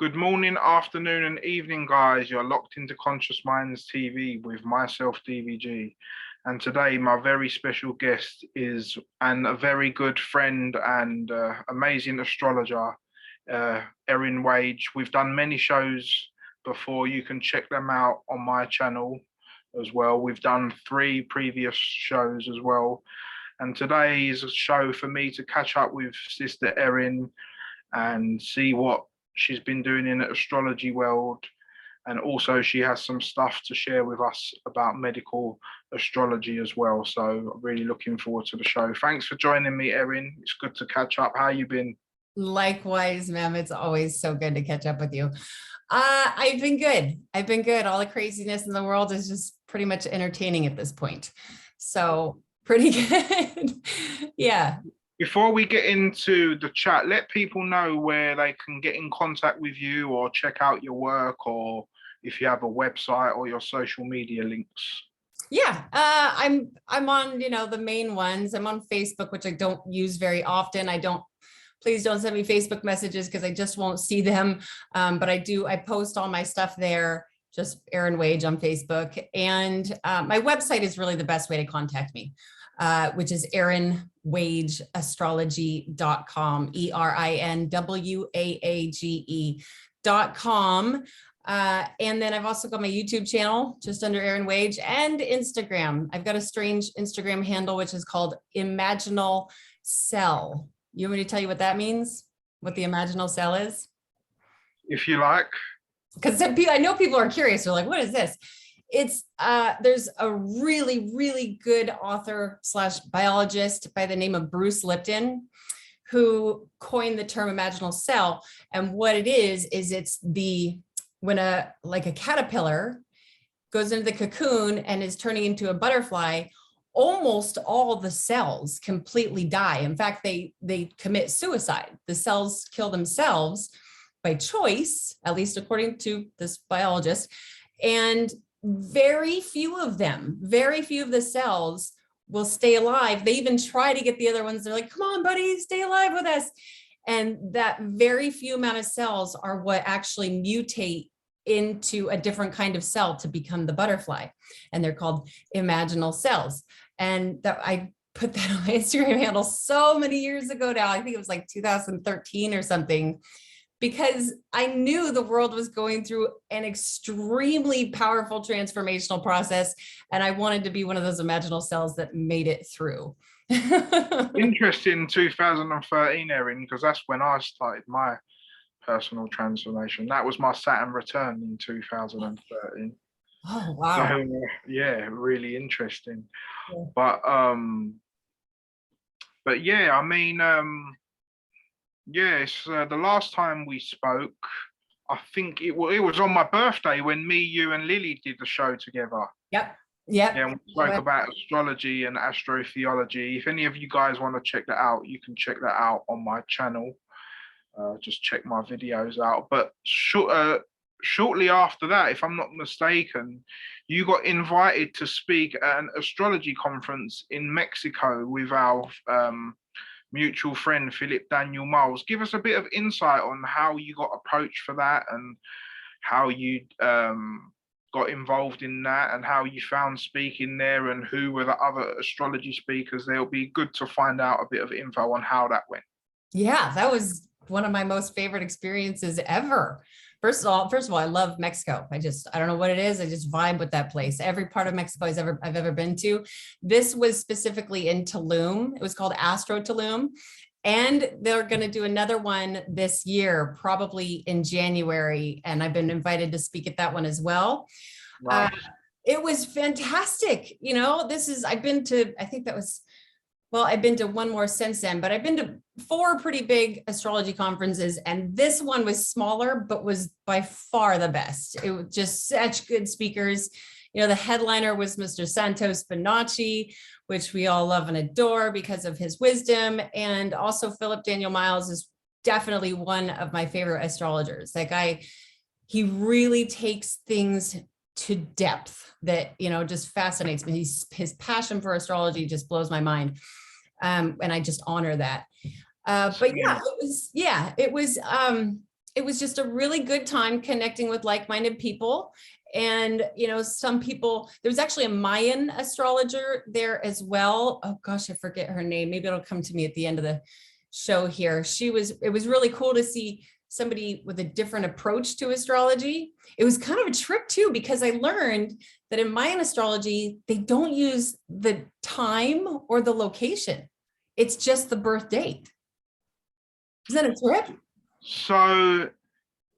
Good morning, afternoon, and evening, guys. You're locked into Conscious Minds TV with myself, DVG. And today, my very special guest is a very good friend and amazing astrologer, Erin Waage. We've done many shows before. You can check them out on my channel as well. We've done 3 previous shows as well. And today is a show for me to catch up with Sister Erin and see what she's been doing in the astrology world, and also she has some stuff to share with us about medical astrology as well. So I'm really looking forward to the show. Thanks for joining me, Erin. It's good to catch up. How you been? Likewise, ma'am. It's always so good to catch up with you. I've been good. All the craziness in the world is just pretty much entertaining at this point. So pretty good. Yeah. Before we get into the chat, let people know where they can get in contact with you or check out your work, or if you have a website or your social media links. Yeah, I'm on, the main ones. I'm on Facebook, which I don't use very often. Please don't send me Facebook messages because I just won't see them. But I post all my stuff there, just Erin Waage on Facebook. And my website is really the best way to contact me, which is erinwaage.astrology.com, ErinWaage.com. And then I've also got my YouTube channel just under Erin Waage, and Instagram. I've got a strange Instagram handle, which is called Imaginal Cell. You want me to tell you what that means? What the Imaginal Cell is? If you like. Because I know people are curious. They're like, what is this? It's there's a really, really good author / biologist by the name of Bruce Lipton, who coined the term imaginal cell. And what it is it's when a caterpillar goes into the cocoon and is turning into a butterfly, almost all the cells completely die. In fact, they commit suicide. The cells kill themselves by choice, at least according to this biologist. And very few of the cells will stay alive. They even try to get the other ones. They're like, come on, buddy, stay alive with us. And that very few amount of cells are what actually mutate into a different kind of cell to become the butterfly. And they're called imaginal cells. And that I put that on my Instagram handle so many years ago now. I think it was like 2013 or something, because I knew the world was going through an extremely powerful transformational process. And I wanted to be one of those imaginal cells that made it through. Interesting, 2013, Erin, because that's when I started my personal transformation. That was my Saturn return in 2013. Oh, wow. So, yeah, really interesting. Yeah. But yeah, I mean, yes, the last time we spoke, I think it was on my birthday when me, you, and Lily did the show together. Yep. Yeah, we spoke about astrology and astrotheology. If any of you guys want to check that out, you can check that out on my channel. Just check my videos out. But shortly after that, if I'm not mistaken, you got invited to speak at an astrology conference in Mexico with our mutual friend Philip Daniel Miles. Give us a bit of insight on how you got approached for that, and how you got involved in that, and how you found speaking there, and who were the other astrology speakers. They'll be good to find out a bit of info on how that went. Yeah, that was one of my most favorite experiences ever. First of all, I love Mexico. I don't know what it is. I just vibe with that place. Every part of Mexico I've ever been to. This was specifically in Tulum. It was called Astro Tulum. And they're going to do another one this year, probably in January. And I've been invited to speak at that one as well. Wow. It was fantastic. I've been to one more since then, but I've been to 4 pretty big astrology conferences, and this one was smaller, but was by far the best. It was just such good speakers. The headliner was Mr. Santos Bonacci, which we all love and adore because of his wisdom. And also Philip Daniel Miles is definitely one of my favorite astrologers. That guy, he really takes things to depth that, just fascinates me. His passion for astrology just blows my mind. And I just honor that. But yeah, it was it was just a really good time connecting with like-minded people. And, you know, some people, there's actually a Mayan astrologer there as well. Oh gosh, I forget her name. Maybe it'll come to me at the end of the show here. It was really cool to see somebody with a different approach to astrology. It was kind of a trip too, because I learned that in Mayan astrology, they don't use the time or the location. It's just the birth date. Is that a trip? So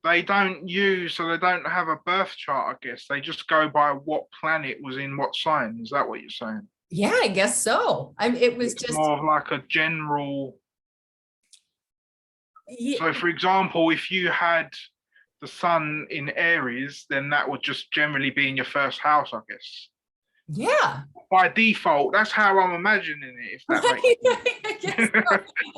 they don't have a birth chart, I guess. They just go by what planet was in what sign. Is that what you're saying? Yeah, I guess so. It was It's just more of like a general. yeah, So, for example, if you had the sun in Aries, then that would just generally be in your first house, I guess. yeah. By default, that's how I'm imagining it, if that makes I guess so.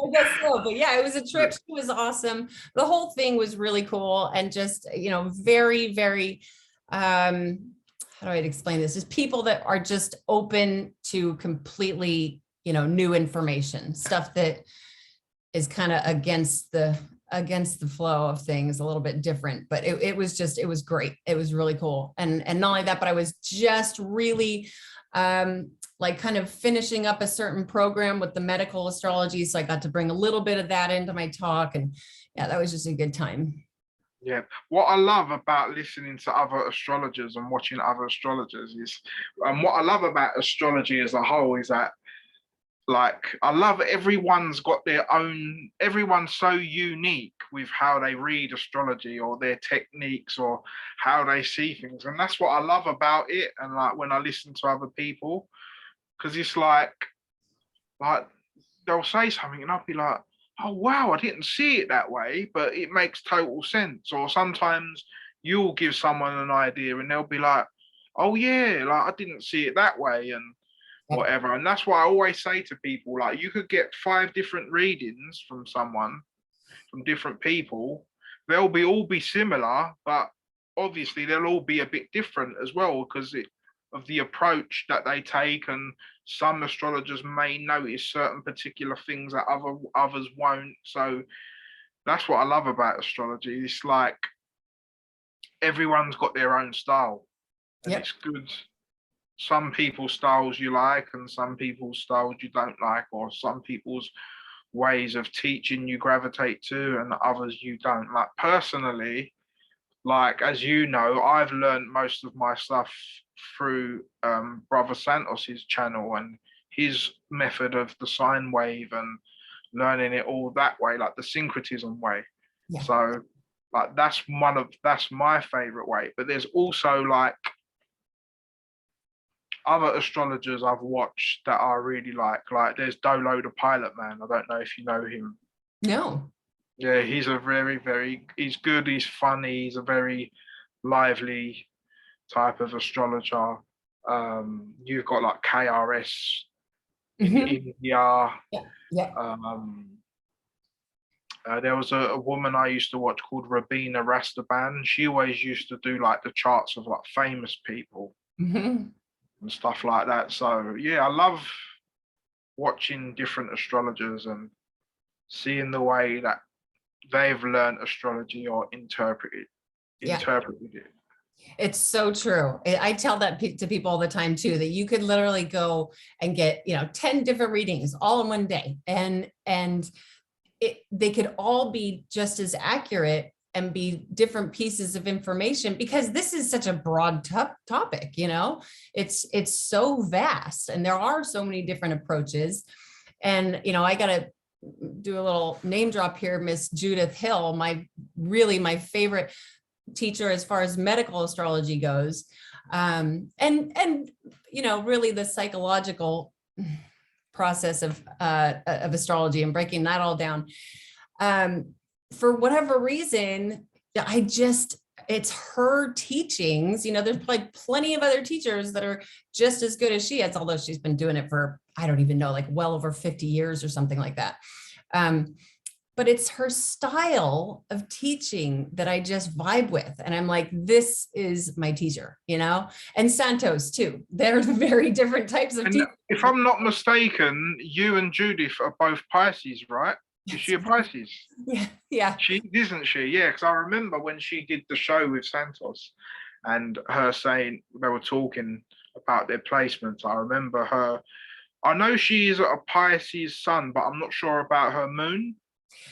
I guess so. But yeah, it was a trip. She was awesome. The whole thing was really cool and just, you know, very, very, how do I explain this? Just people that are just open to completely, you know, new information, stuff that is kind of against the flow of things, a little bit different, but it was great. It was really cool. And not only that, but I was just really like kind of finishing up a certain program with the medical astrology. So I got to bring a little bit of that into my talk, and yeah, that was just a good time. Yeah. What I love about listening to other astrologers and watching other astrologers is, and what I love about astrology as a whole is that, like, I love everyone's so unique with how they read astrology or their techniques or how they see things. And that's what I love about it. And like when I listen to other people, because it's like they'll say something and I'll be like, oh wow, I didn't see it that way, but it makes total sense. Or sometimes you'll give someone an idea and they'll be like, oh yeah, like I didn't see it that way. And whatever. And that's what I always say to people, like you could get 5 different readings from someone, from different people. They'll all be similar, but obviously they'll all be a bit different as well because of the approach that they take. And some astrologers may notice certain particular things that others won't. So that's what I love about astrology. It's like everyone's got their own style, and it's good. Some people's styles you like and some people's styles you don't like, or some people's ways of teaching you gravitate to and others you don't. Like personally, like as you know, I've learned most of my stuff through Brother Santos's channel and his method of the sine wave and learning it all that way, like the syncretism way. Yeah. So like that's my favorite way. But there's also like other astrologers I've watched that I really like there's Dolo the Pilot Man. I don't know if you know him. No. Yeah, he's a he's good, he's funny, he's a very lively type of astrologer. You've got like KRS in India. Yeah. There was a woman I used to watch called Rabina Rastaban. She always used to do like the charts of like famous people. And stuff like that. So yeah, I love watching different astrologers and seeing the way that they've learned astrology or interpreted it. It's so true. I tell that to people all the time too, that you could literally go and get, 10 different readings all in one day, and they could all be just as accurate and be different pieces of information, because this is such a broad topic, it's so vast and there are so many different approaches. And, I got to do a little name drop here, Miss Judith Hill, my favorite teacher as far as medical astrology goes. And really the psychological process of astrology and breaking that all down. For whatever reason, it's her teachings. There's probably plenty of other teachers that are just as good as she is, although she's been doing it for, I don't even know, like well over 50 years or something like that. But it's her style of teaching that I just vibe with. And I'm like, this is my teacher, and Santos too. They're very different types of teachers. If I'm not mistaken, you and Judith are both Pisces, right? Is she a Pisces? Yeah, yeah. She isn't she? Yeah, because I remember when she did the show with Santos and her saying they were talking about their placements. I remember her. I know she is a Pisces sun, but I'm not sure about her moon.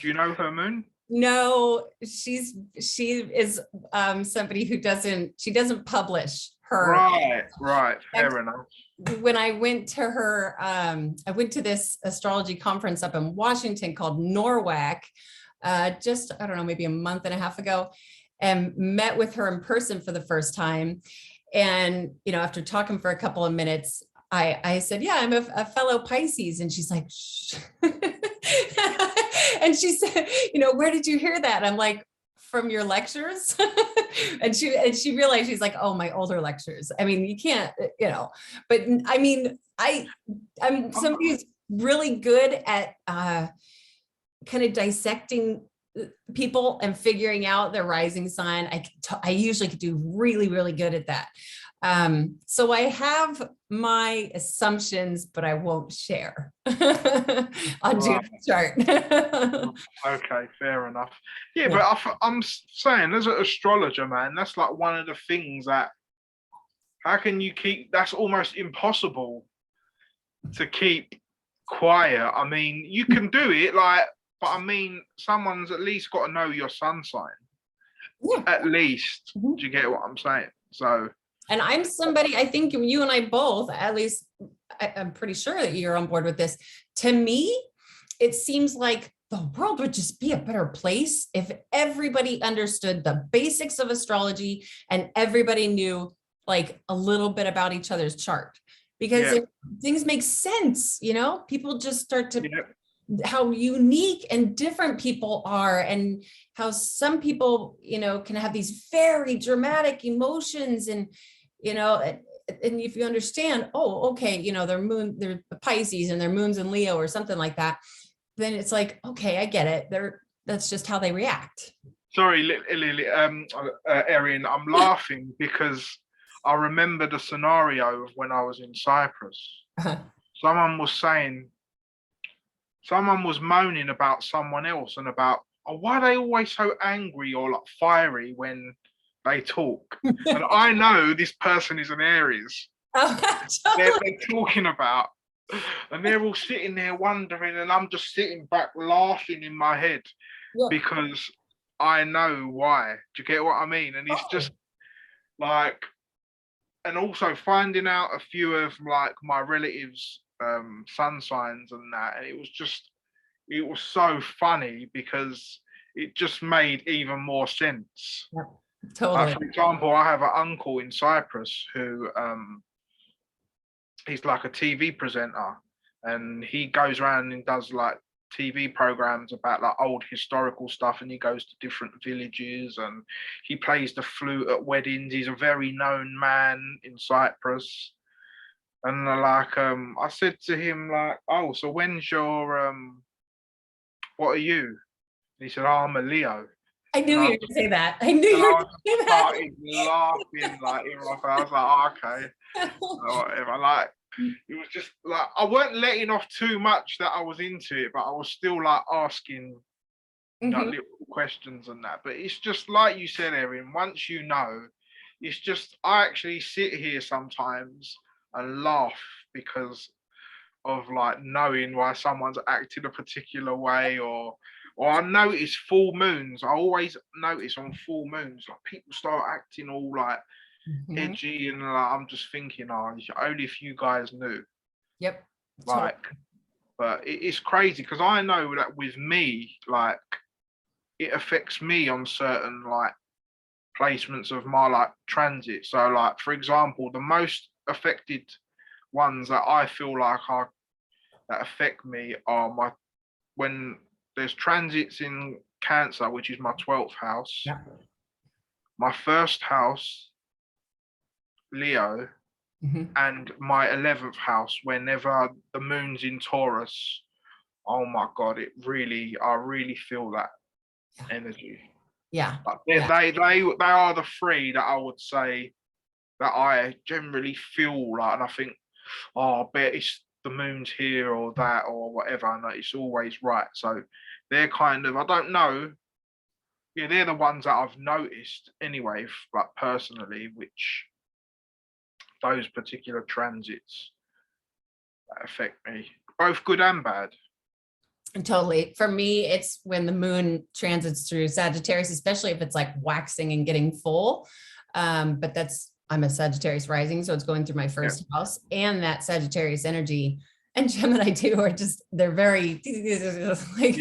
Do you know her moon? No, she is somebody who doesn't publish her. Right, fair enough. When I went to her, I went to this astrology conference up in Washington called NORWAC, just, I don't know, maybe a month and a half ago, and met with her in person for the first time. And, after talking for a couple of minutes, I said, yeah, I'm a fellow Pisces. And she's like, shh. And she said, where did you hear that? I'm like, from your lectures. and she realized, she's like, oh, my older lectures. I mean, you can't, but I mean, I'm somebody who's really good at kind of dissecting people and figuring out their rising sign. I usually could do really, really good at that. So I have my assumptions, but I won't share on June's chart. Okay, fair enough. Yeah, but I'm saying as an astrologer, man, that's like one of the things that, how can you keep, that's almost impossible to keep quiet. I mean, you can do it, like, but I mean, someone's at least got to know your sun sign. Yeah. At least. Do you get what I'm saying? So. And I'm somebody, I think you and I both, at least I'm pretty sure that you're on board with this. To me, it seems like the world would just be a better place if everybody understood the basics of astrology and everybody knew like a little bit about each other's chart, because things make sense, people just start to, how unique and different people are, and how some people, can have these very dramatic emotions, and, and if you understand, oh, okay, they're Pisces and their moon's in Leo or something like that, then it's like, okay, I get it. That's just how they react. Sorry, Erin, I'm laughing because I remember the scenario of when I was in Cyprus. Uh-huh. Someone was moaning about someone else and about, oh, why are they always so angry or like fiery when they talk? And I know this person is an Aries. They're talking about, and they're all sitting there wondering, and I'm just sitting back laughing in my head because I know why. Do you get what I mean? And it's just like, and also finding out a few of like my relatives' sun signs and that, and it was so funny because it just made even more sense. Yeah, totally. For example, I have an uncle in Cyprus who he's like a TV presenter, and he goes around and does like TV programs about like old historical stuff, and he goes to different villages and he plays the flute at weddings. He's a very known man in Cyprus. And like I said to him, like, oh, so when's your what are you? And he said, oh, I'm a Leo. I knew you were going to say that. I knew you were going to say that. I started laughing like in my face. I was like, oh, okay. Whatever. Like, it was just like, I weren't letting off too much that I was into it, but I was still like asking like, little questions and that. But it's just like you said, Erin, once you know, it's just, I actually sit here sometimes and laugh because of like knowing why someone's acted a particular way, or I notice full moons. I always notice on full moons, like people start acting all like edgy, and like, I'm just thinking, oh, only if you guys knew. Yep. Like, but it's crazy because I know that with me, like, it affects me on certain like placements of my like transit. So like, for example, the most affected ones that I feel like that affect me are when there's transits in Cancer, which is my 12th house, my first house, Leo, and my 11th house, whenever the moon's in Taurus. Oh my God, I really feel that energy. Yeah. Like they are the three that I would say that I generally feel like, and I think, oh, I bet it's the moon's here or that or whatever, and it's always right. So they're kind of, I don't know. Yeah, they're the ones that I've noticed anyway, like personally, which those particular transits that affect me, both good and bad. And totally. For me, it's when the moon transits through Sagittarius, especially if it's like waxing and getting full. But I'm a Sagittarius rising, so it's going through my first house, and that Sagittarius energy and Gemini too are just, they're very like,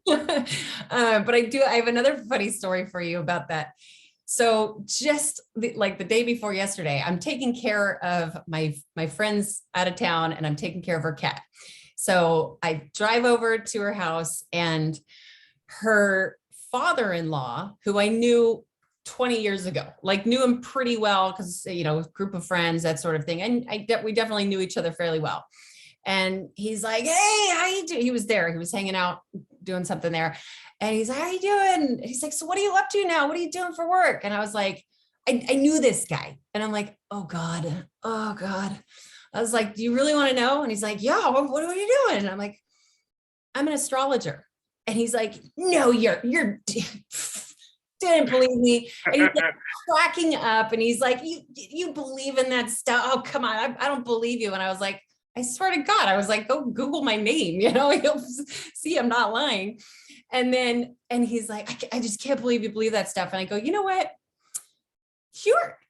but I have another funny story for you about that. So just like the day before yesterday, I'm taking care of my friend's out of town, and I'm taking care of her cat. So I drive over to her house, and her father-in-law, who I knew 20 years ago, like knew him pretty well because, group of friends, that sort of thing. And we definitely knew each other fairly well. And he's like, hey, how you doing? He was there. He was hanging out, doing something there. And he's like, how you doing? He's like, so what are you up to now? What are you doing for work? And I was like, I knew this guy. And I'm like, oh God. I was like, do you really want to know? And he's like, yeah, what are you doing? And I'm like, I'm an astrologer. And he's like, no, you're didn't believe me. And he's like cracking up. And he's like, you believe in that stuff? Oh, come on. I don't believe you. And I was like, I swear to God, I was like, go Google my name, you'll see I'm not lying. And he's like, I just can't believe you believe that stuff. And I go, you know what?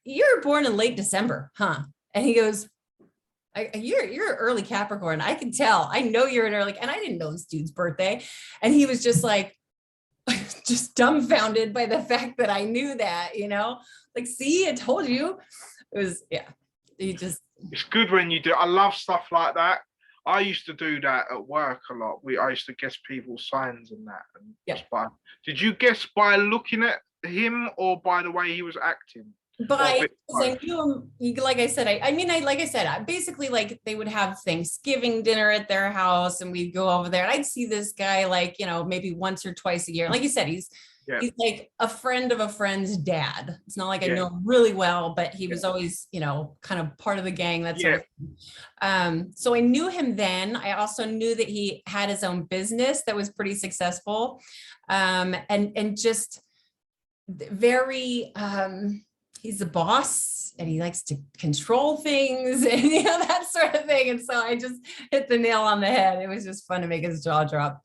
You're born in late December, huh? And he goes, you're early Capricorn. I can tell. I know you're an early, and I didn't know this dude's birthday. And he was just like, just dumbfounded by the fact that I knew that, like, see, I told you. It was, it's good when you do. I love stuff like that. I used to do that at work a lot. I used to guess people's signs and that. And did you guess by looking at him or by the way he was acting? But I knew him, like I said, I basically, like, they would have Thanksgiving dinner at their house, and we'd go over there, and I'd see this guy, like, maybe once or twice a year. Like you said, he's like a friend of a friend's dad. It's not like I know him really well, but he was always, kind of part of the gang. That sort of thing. So I knew him then. I also knew that he had his own business that was pretty successful, and just very. He's the boss, and he likes to control things, and that sort of thing. And so I just hit the nail on the head. It was just fun to make his jaw drop.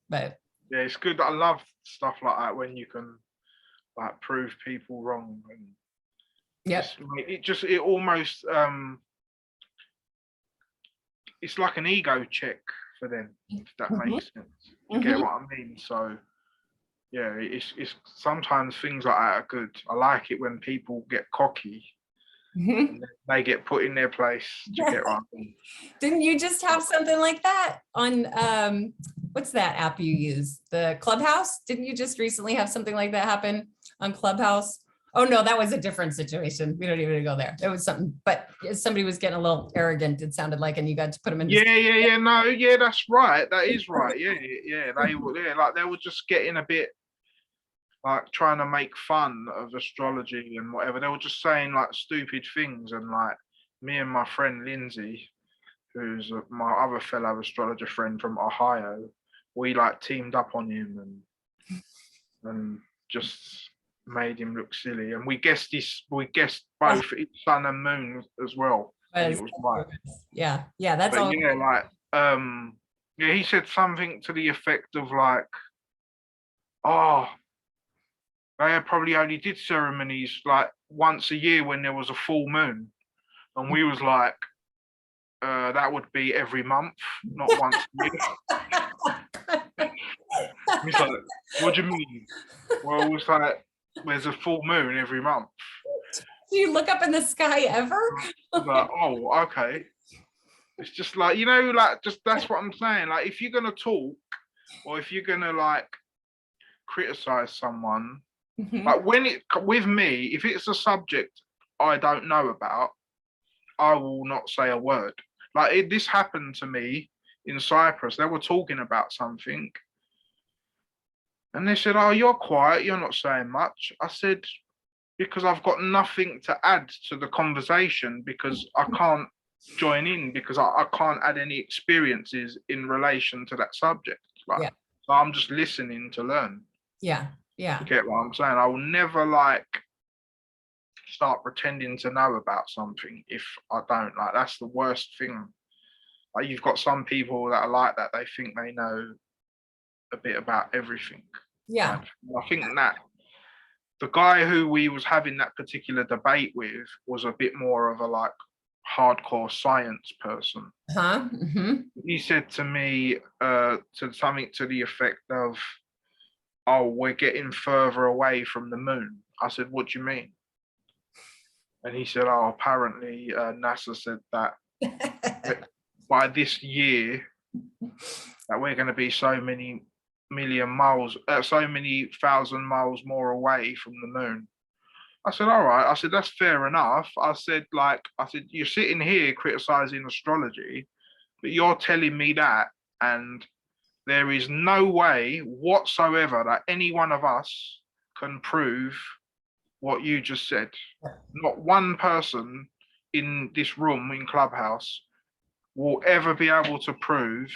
But yeah, it's good. I love stuff like that when you can, like, prove people wrong. And it almost it's like an ego check for them, if that makes sense. You get what I mean? So yeah, it's sometimes things like that are good. I like it when people get cocky and they get put in their place. Do you get what I mean? Didn't you just have something like that on what's that app you use? The Clubhouse? Didn't you just recently have something like that happen on Clubhouse? Oh no, that was a different situation. We don't even go there. It was something, but somebody was getting a little arrogant, it sounded like, and you got to put them in. No, that's right. That is right. They were just getting a bit, like, trying to make fun of astrology and whatever. They were just saying, like, stupid things. And, like, me and my friend Lindsay, who's my other fellow astrologer friend from Ohio, we, like, teamed up on him and just made him look silly. And we guessed both his sun and moon as well. It was right. Yeah, that's all. Yeah, like, he said something to the effect of, like, oh, they probably only did ceremonies like once a year when there was a full moon. And we was like, that would be every month, not once a year. He's like, what do you mean? Well, it's like, there's a full moon every month. Do you look up in the sky ever? Like, oh, okay. It's just like, like, just that's what I'm saying. Like, if you're going to talk, or if you're going to, like, criticize someone, like, with me, if it's a subject I don't know about, I will not say a word. Like, this happened to me in Cyprus. They were talking about something, and they said, oh, you're quiet, you're not saying much. I said, because I've got nothing to add to the conversation, because I can't join in, because I can't add any experiences in relation to that subject. Like, So I'm just listening to learn. Yeah. Yeah. You get what I'm saying? I will never like start pretending to know about something if I don't. Like, that's the worst thing. Like, you've got some people that are like that. They think they know a bit about everything. Yeah. I think that the guy who we was having that particular debate with was a bit more of a like hardcore science person. Huh? Mm-hmm. He said to me to something to the effect of, "Oh, we're getting further away from the moon." I said, "What do you mean?" And he said, "Oh, apparently NASA said that by this year that we're going to be so many million miles, so many thousand miles more away from the moon." I said, "All right." I said, "That's fair enough." I said, "You're sitting here criticizing astrology, but you're telling me that, and there is no way whatsoever that any one of us can prove what you just said. Not one person in this room in Clubhouse will ever be able to prove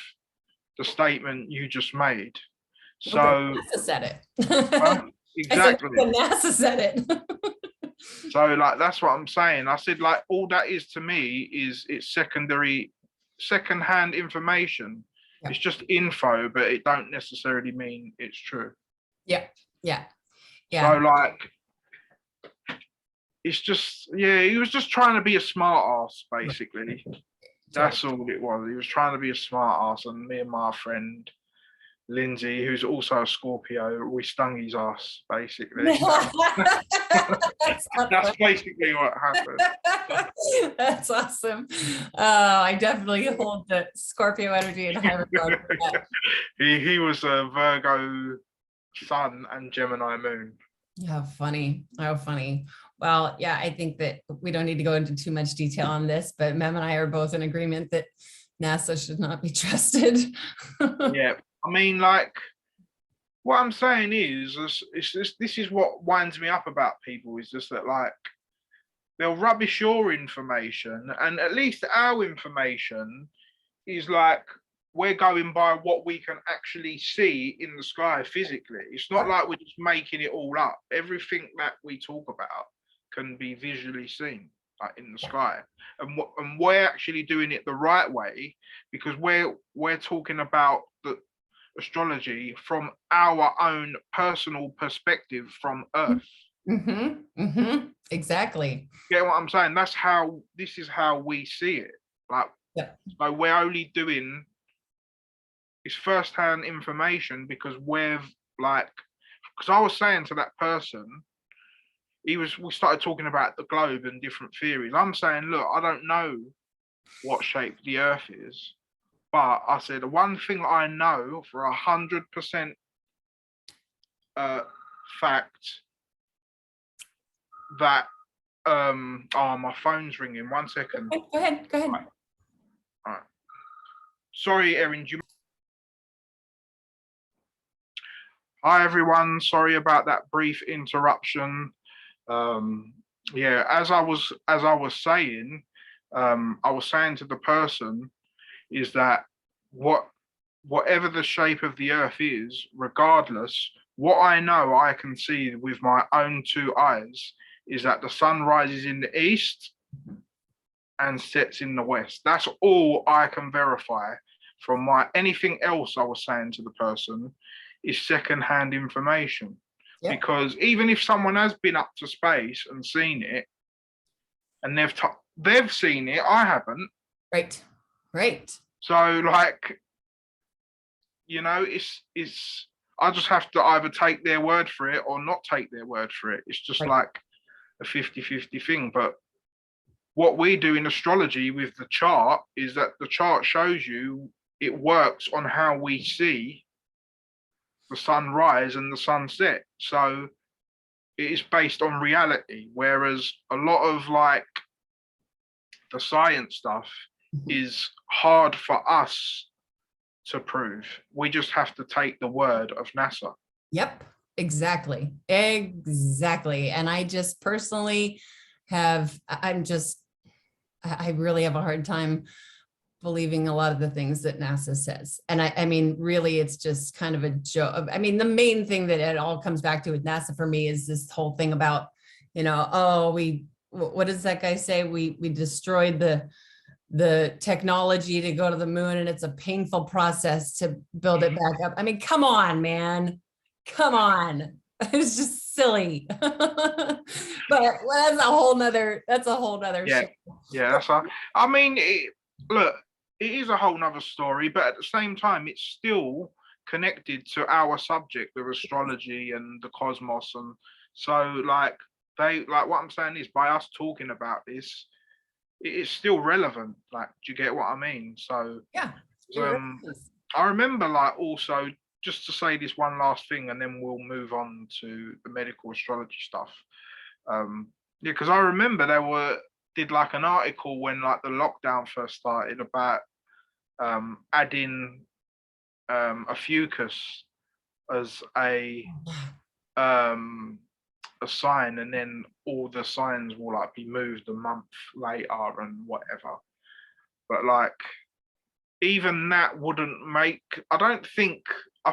the statement you just made." So NASA said it. exactly. I said, NASA said it. So like, that's what I'm saying. I said, like, all that is to me is it's secondhand information. Yeah. It's just info, but it don't necessarily mean it's true. Yeah. Yeah. So Yeah. like, it's just, yeah, he was just trying to be a smart ass, basically. That's all it was. He was trying to be a smart ass, and me and my friend Lindsay, who's also a Scorpio, we stung his ass, basically. That's basically what happened. That's awesome. I definitely hold the Scorpio energy in high regard for that. He was a Virgo sun and Gemini moon. How funny. How funny. Well, yeah, I think that we don't need to go into too much detail on this, but Mem and I are both in agreement that NASA should not be trusted. Yeah. I mean, like, what I'm saying is, this is what winds me up about people, is just that, like, they'll rubbish your information, and at least our information is like, we're going by what we can actually see in the sky physically. It's not like we're just making it all up. Everything that we talk about can be visually seen, like, in the sky, and we're actually doing it the right way, because we're talking about the astrology from our own personal perspective from Earth. Mm-hmm, mm-hmm, exactly. Get what I'm saying? This is how we see it. Like, yep. So we're only doing is first-hand information, because we've like, because I was saying to that person, we started talking about the globe and different theories. I'm saying, look, I don't know what shape the Earth is, but I said, the one thing I know for 100% fact that oh, my phone's ringing. 1 second. Go ahead. All right. Sorry, Erin. Hi everyone. Sorry about that brief interruption. Yeah, as I was saying, I was saying to the person is that whatever the shape of the Earth is, regardless, what I know I can see with my own two eyes is that the sun rises in the east and sets in the west. That's all I can verify from anything else I was saying to the person is secondhand information. Yeah. Because even if someone has been up to space and seen it, and they've seen it, I haven't. Right. So like, it's I just have to either take their word for it or not take their word for it. It's just like a 50-50 thing. But what we do in astrology with the chart is that the chart shows you it works on how we see the sunrise and the sunset. So it is based on reality, whereas a lot of like the science stuff is hard for us to prove. We just have to take the word of NASA. Yep, exactly. And I just personally I really have a hard time believing a lot of the things that NASA says. And I mean, really, it's just kind of a joke. I mean, the main thing that it all comes back to with NASA for me is this whole thing about, oh, what does that guy say? We destroyed the technology to go to the moon, and it's a painful process to build it back up. I mean, come on, man. Come on. It's just silly. But that's a whole nother yeah show. yeah I mean, look, it is a whole nother story, but at the same time it's still connected to our subject of astrology and the cosmos. And so like what I'm saying is, by us talking about this, it is still relevant. Like, do you get what I mean? So Yeah. I remember, like, also, just to say this one last thing and then we'll move on to the medical astrology stuff. Yeah, because I remember did like an article when like the lockdown first started about adding a fucus as a sign, and then all the signs will like be moved a month later and whatever. But like, even that wouldn't make, I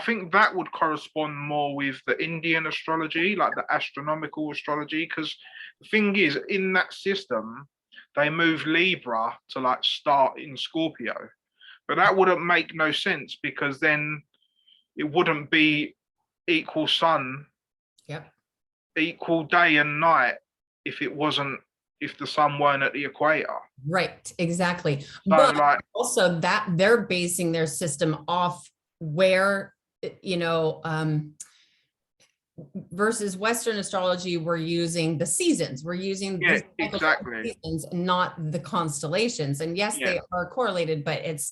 think that would correspond more with the Indian astrology, like the astronomical astrology, because the thing is, in that system they move Libra to like start in Scorpio, but that wouldn't make no sense, because then it wouldn't be equal sun, equal day and night, if the sun weren't at the equator. Right, exactly. So but like, also that they're basing their system off where, versus Western astrology, we're using the seasons. We're using yeah, the exactly. seasons, not the constellations. And yes, they are correlated, but it's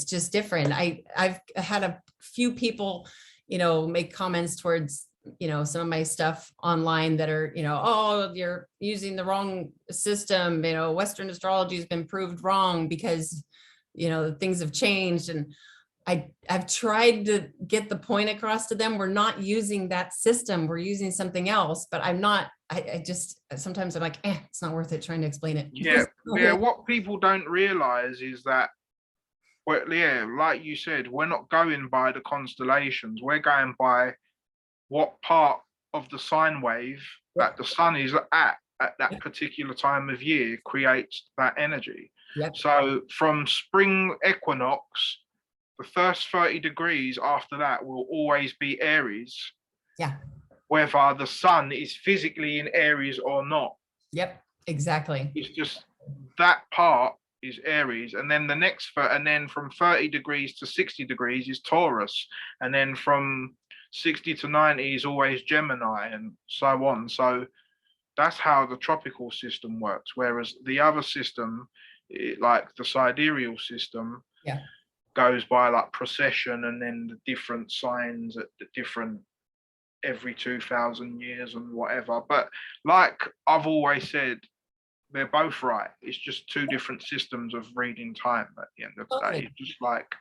just different. I've had a few people, make comments towards, some of my stuff online that are, oh, you're using the wrong system. Western astrology has been proved wrong because, things have changed. And I've tried to get the point across to them. We're not using that system. We're using something else, but I just, sometimes I'm like, it's not worth it trying to explain it. Yeah. What people don't realize is that, well, yeah, like you said, we're not going by the constellations. We're going by what part of the sine wave that the sun is at that particular time of year creates that energy. So from spring equinox, the first 30 degrees after that will always be Aries. Whether the sun is physically in Aries or not. Exactly. It's just that part is Aries, and then the next, and then from 30 degrees to 60 degrees is Taurus, and then from 60 to 90 is always Gemini, and so on. So that's how the tropical system works. Whereas the other system, like the sidereal system, goes by like precession, and then the different signs at the different every 2,000 years and whatever. But like I've always said, they're both right. It's just two different systems of reading time at the end of the day. It's just like,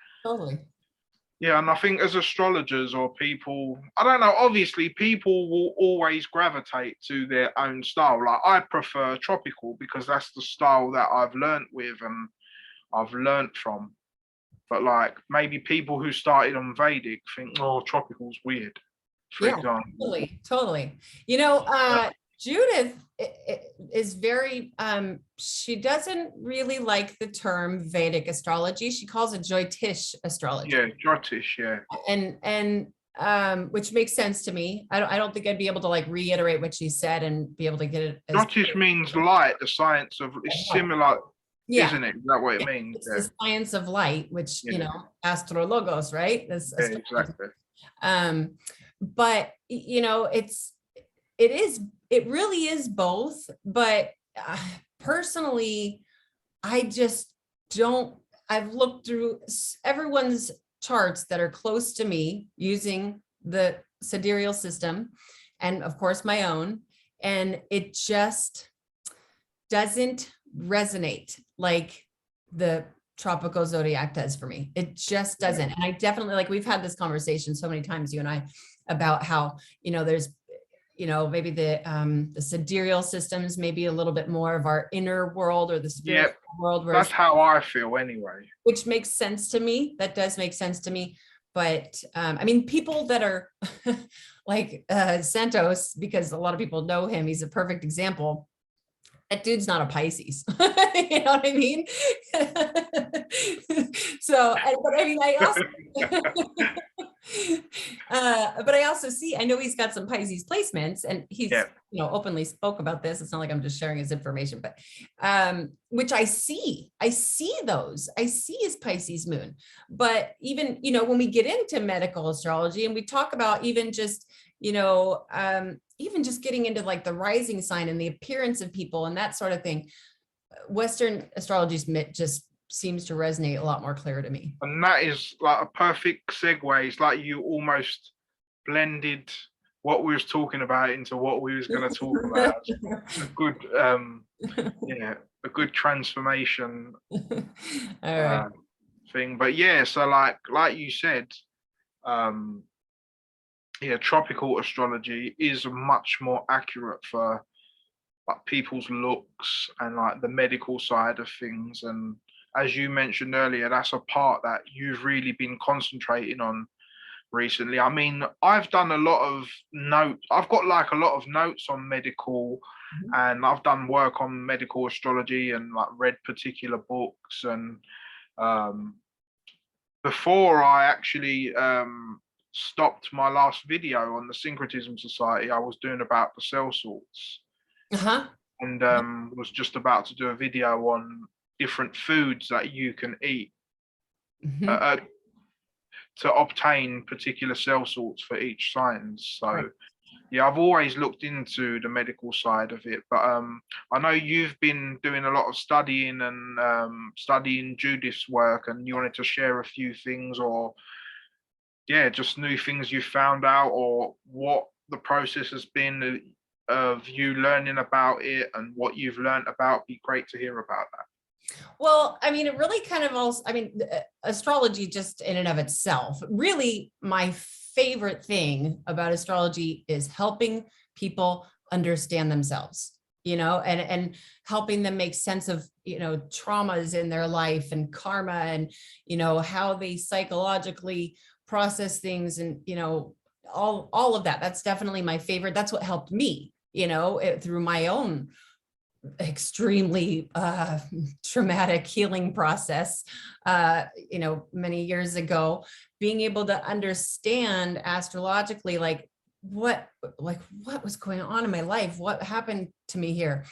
yeah, and I think as astrologers or people, I don't know, obviously people will always gravitate to their own style. Like, I prefer tropical because that's the style that I've learnt with and I've learnt from. But like, maybe people who started on Vedic think, oh, tropical's weird, for example. Totally. Judith is very, she doesn't really like the term Vedic astrology. She calls it Jyotish astrology. Yeah, Jyotish, yeah. And which makes sense to me. I don't think I'd be able to like reiterate what she said and be able to get it. Jyotish means light, the science of, it's similar, isn't it? Is that what it means? It's the science of light, which, astrologos, right? Exactly. But, it really is both, but personally, I've looked through everyone's charts that are close to me using the sidereal system, and of course my own, and it just doesn't resonate like the tropical zodiac does for me. It just doesn't. And I definitely, like, we've had this conversation so many times, you and I, about how, there's maybe the sidereal systems, maybe a little bit more of our inner world or the spiritual world. That's how I feel anyway. Which makes sense to me. That does make sense to me. But I mean, people that are like Santos, because a lot of people know him, he's a perfect example. That dude's not a Pisces. You know what I mean? So, but I mean, I also, but I also see, I know he's got some Pisces placements, and he's, openly spoke about this. It's not like I'm just sharing his information, but which I see those, I see his Pisces moon. But even, when we get into medical astrology and we talk about even just, even just getting into like the rising sign and the appearance of people and that sort of thing, Western astrology just seems to resonate a lot more clear to me. And that is like a perfect segue. It's like you almost blended what we was talking about into what we was going to talk about. A good, a good transformation thing. But yeah, so like you said, tropical astrology is much more accurate for like people's looks and like the medical side of things. And as you mentioned earlier, that's a part that you've really been concentrating on recently. I mean, I've done a lot of notes. I've got like a lot of notes on medical, and I've done work on medical astrology and like read particular books. And before I actually stopped my last video on the Syncretism Society, I was doing about the cell sorts. And was just about to do a video on different foods that you can eat to obtain particular cell sorts for each sign. So I've always looked into the medical side of it, but I know you've been doing a lot of studying and studying Judith's work, and you wanted to share a few things, or just new things you found out, or what the process has been of you learning about it and what you've learned about. Be great to hear about that. Well, I mean, it really kind of also, I mean, astrology just in and of itself, really my favorite thing about astrology is helping people understand themselves, and helping them make sense of, traumas in their life and karma, and, how they psychologically process things, and, all of that. That's definitely my favorite. That's what helped me, through my own extremely traumatic healing process, many years ago, being able to understand astrologically, what was going on in my life, what happened to me here.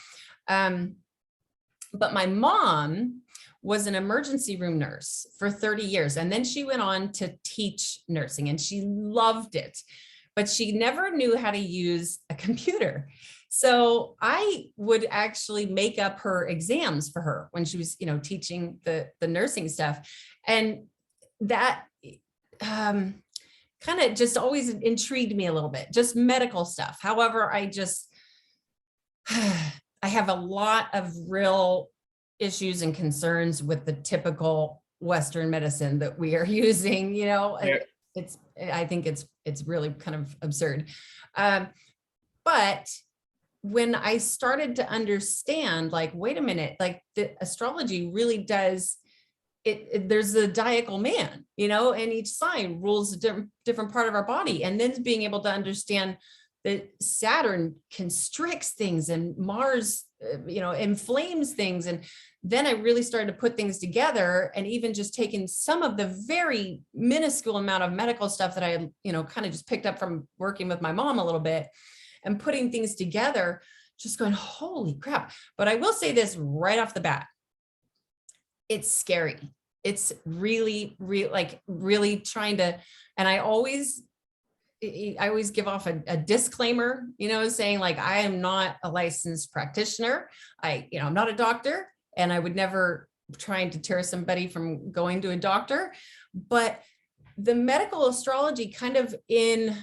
But my mom was an emergency room nurse for 30 years. And then she went on to teach nursing, and she loved it, but she never knew how to use a computer. So I would actually make up her exams for her when she was, teaching the nursing stuff. And that kind of just always intrigued me a little bit, just medical stuff. However, I have a lot of real issues and concerns with the typical Western medicine that we are using, I think it's really kind of absurd. But when I started to understand, wait a minute, the astrology really does there's a diacal man, and each sign rules a different part of our body. And then being able to understand that Saturn constricts things and Mars, inflames things. And then I really started to put things together, and even just taking some of the very minuscule amount of medical stuff that I had, kind of just picked up from working with my mom a little bit, and putting things together, just going, holy crap. But I will say this right off the bat. It's scary. It's really, really trying to, and I always give off a disclaimer, saying I am not a licensed practitioner. I'm not a doctor, and I would never try and deter somebody from going to a doctor. But the medical astrology kind of in,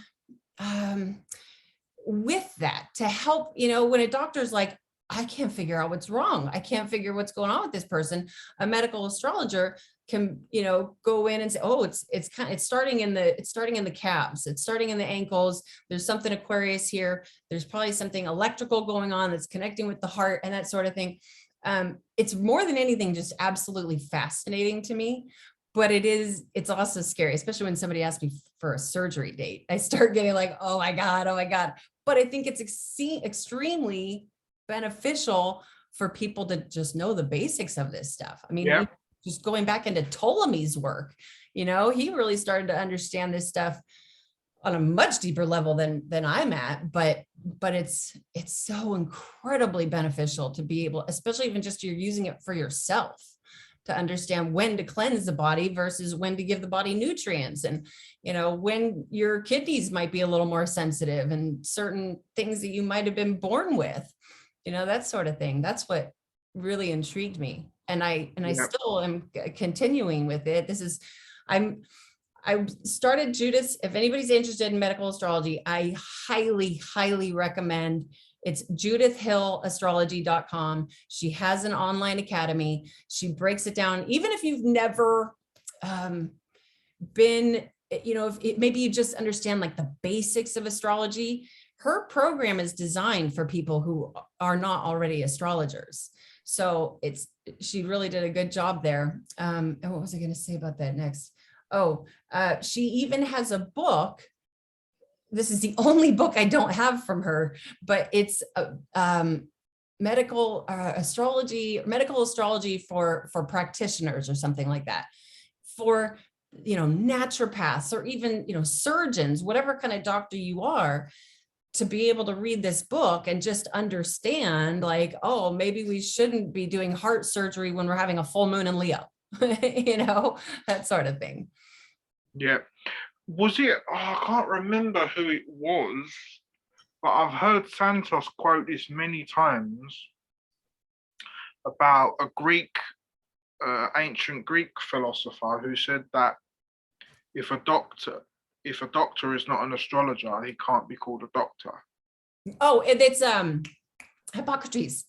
with that to help, when a doctor's like, I can't figure out what's wrong, I can't figure what's going on with this person, a medical astrologer can, you know, go in and say, oh, it's starting in the calves, it's starting in the ankles. There's something Aquarius here. There's probably something electrical going on that's connecting with the heart and that sort of thing. It's more than anything just absolutely fascinating to me, but it's also scary, especially when somebody asks me for a surgery date. I start getting like, oh my God. But I think it's extremely beneficial for people to just know the basics of this stuff. I mean, Yeah. just going back into Ptolemy's work, you know, he really started to understand this stuff on a much deeper level than I'm at, but it's so incredibly beneficial to be able, especially even just you're using it for yourself, to understand when to cleanse the body versus when to give the body nutrients, and, you know, when your kidneys might be a little more sensitive and certain things that you might have been born with, you know, that sort of thing. That's what really intrigued me. And I still am continuing with it. I started Judith. If anybody's interested in medical astrology, I highly, highly recommend. It's judithhillastrology.com. She has an online academy. She breaks it down. Even if you've never been, you know, maybe you just understand like the basics of astrology, her program is designed for people who are not already astrologers. So she really did a good job there. And what was I going to say about that next? She even has a book. This is the only book I don't have from her, but it's medical astrology for practitioners or something like that, for, you know, naturopaths or even, you know, surgeons, whatever kind of doctor you are, to be able to read this book and just understand like, oh, maybe we shouldn't be doing heart surgery when we're having a full moon in Leo, you know, that sort of thing. Yeah. Was it, I can't remember who it was, but I've heard Santos quote this many times about a ancient Greek philosopher who said that if a doctor is not an astrologer, he can't be called a doctor. Oh, it's Hippocrates.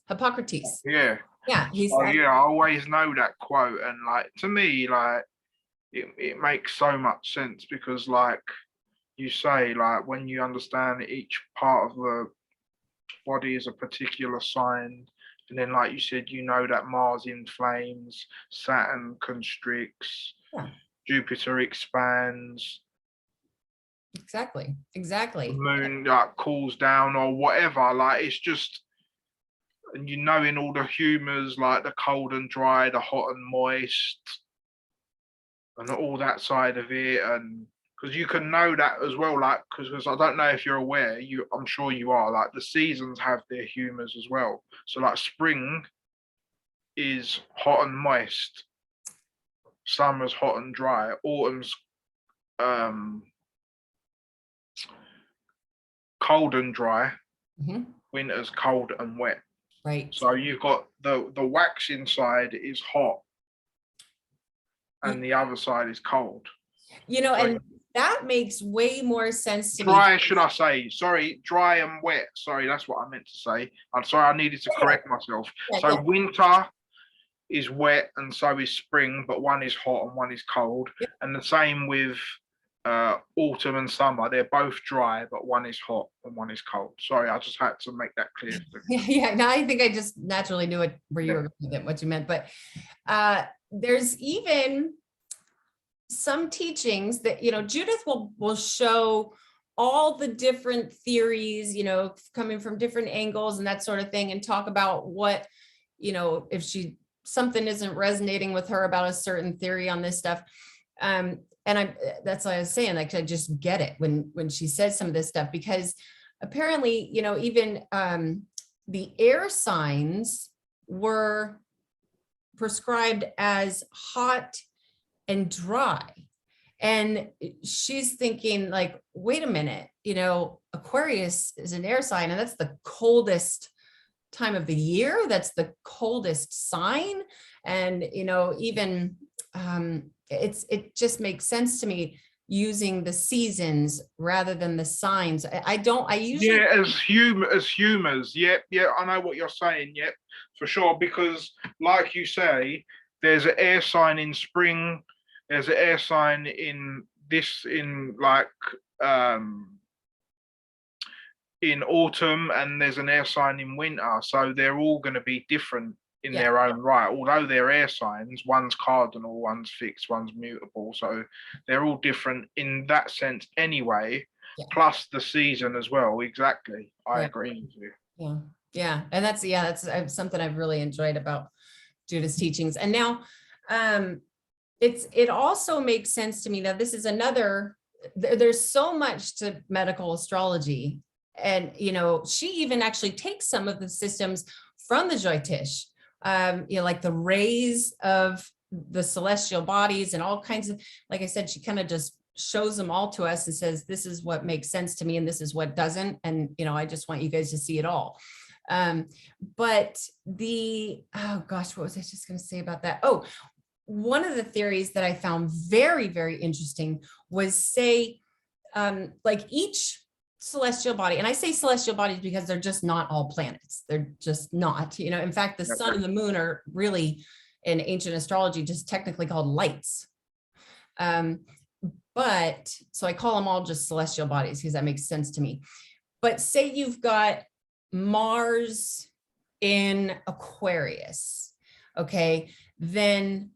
Yeah. Yeah. I always know that quote, and like, to me, like, it makes so much sense, because like you say, like, when you understand each part of the body is a particular sign, and then like you said, you know that Mars inflames, Saturn constricts, yeah. Jupiter expands, Exactly. the moon like cools down or whatever. Like, it's just, and you know, in all the humors, like the cold and dry, the hot and moist, and all that side of it. And because you can know that as well, like, because I don't know if you're aware, I'm sure you are, like the seasons have their humors as well. So like spring is hot and moist, summer's hot and dry, autumn's cold and dry, winter's cold and wet. Right. So you've got the wax inside is hot and the other side is cold. You know, so, and that makes way more sense to dry, me. Should I say? Sorry, dry and wet. Sorry, that's what I meant to say. I'm sorry, I needed to correct myself. So winter is wet and so is spring, but one is hot and one is cold. And the same with autumn and summer. They're both dry, but one is hot and one is cold. Sorry, I just had to make that clear. Yeah. No, I think I just naturally knew where you were going with it, what you meant. But there's even some teachings that, you know, Judith will show all the different theories, you know, coming from different angles and that sort of thing, and talk about what, you know, if something isn't resonating with her about a certain theory on this stuff. And that's what I was saying, like, I just get it when she says some of this stuff, because apparently, you know, even the air signs were prescribed as hot and dry. And she's thinking like, wait a minute, you know, Aquarius is an air sign, and that's the coldest time of the year. That's the coldest sign. And, you know, even it just makes sense to me using the seasons rather than the signs. I usually as humors. Yep, I know what you're saying. Yep, for sure. Because like you say, there's an air sign in spring, there's an air sign in this, in autumn, and there's an air sign in winter. So they're all going to be different in their own right. Although they're air signs, one's cardinal, one's fixed, one's mutable. So they're all different in that sense anyway, plus the season as well. Exactly. I agree with you. Yeah. Yeah. And that's something I've really enjoyed about Judith's teachings. And now it also makes sense to me that this is another, there's so much to medical astrology. And, she even actually takes some of the systems from the Jyotish, like the rays of the celestial bodies and all kinds of, like I said, she kind of just shows them all to us and says, this is what makes sense to me and this is what doesn't. And, I just want you guys to see it all. But oh gosh, what was I just going to say about that? Oh, one of the theories that I found very, very interesting was say, like each celestial body, and I say celestial bodies because they're just not all planets. They're just not, in fact, the sun and the moon are really in ancient astrology, just technically called lights. But so I call them all just celestial bodies because that makes sense to me. But say you've got Mars in Aquarius, okay, then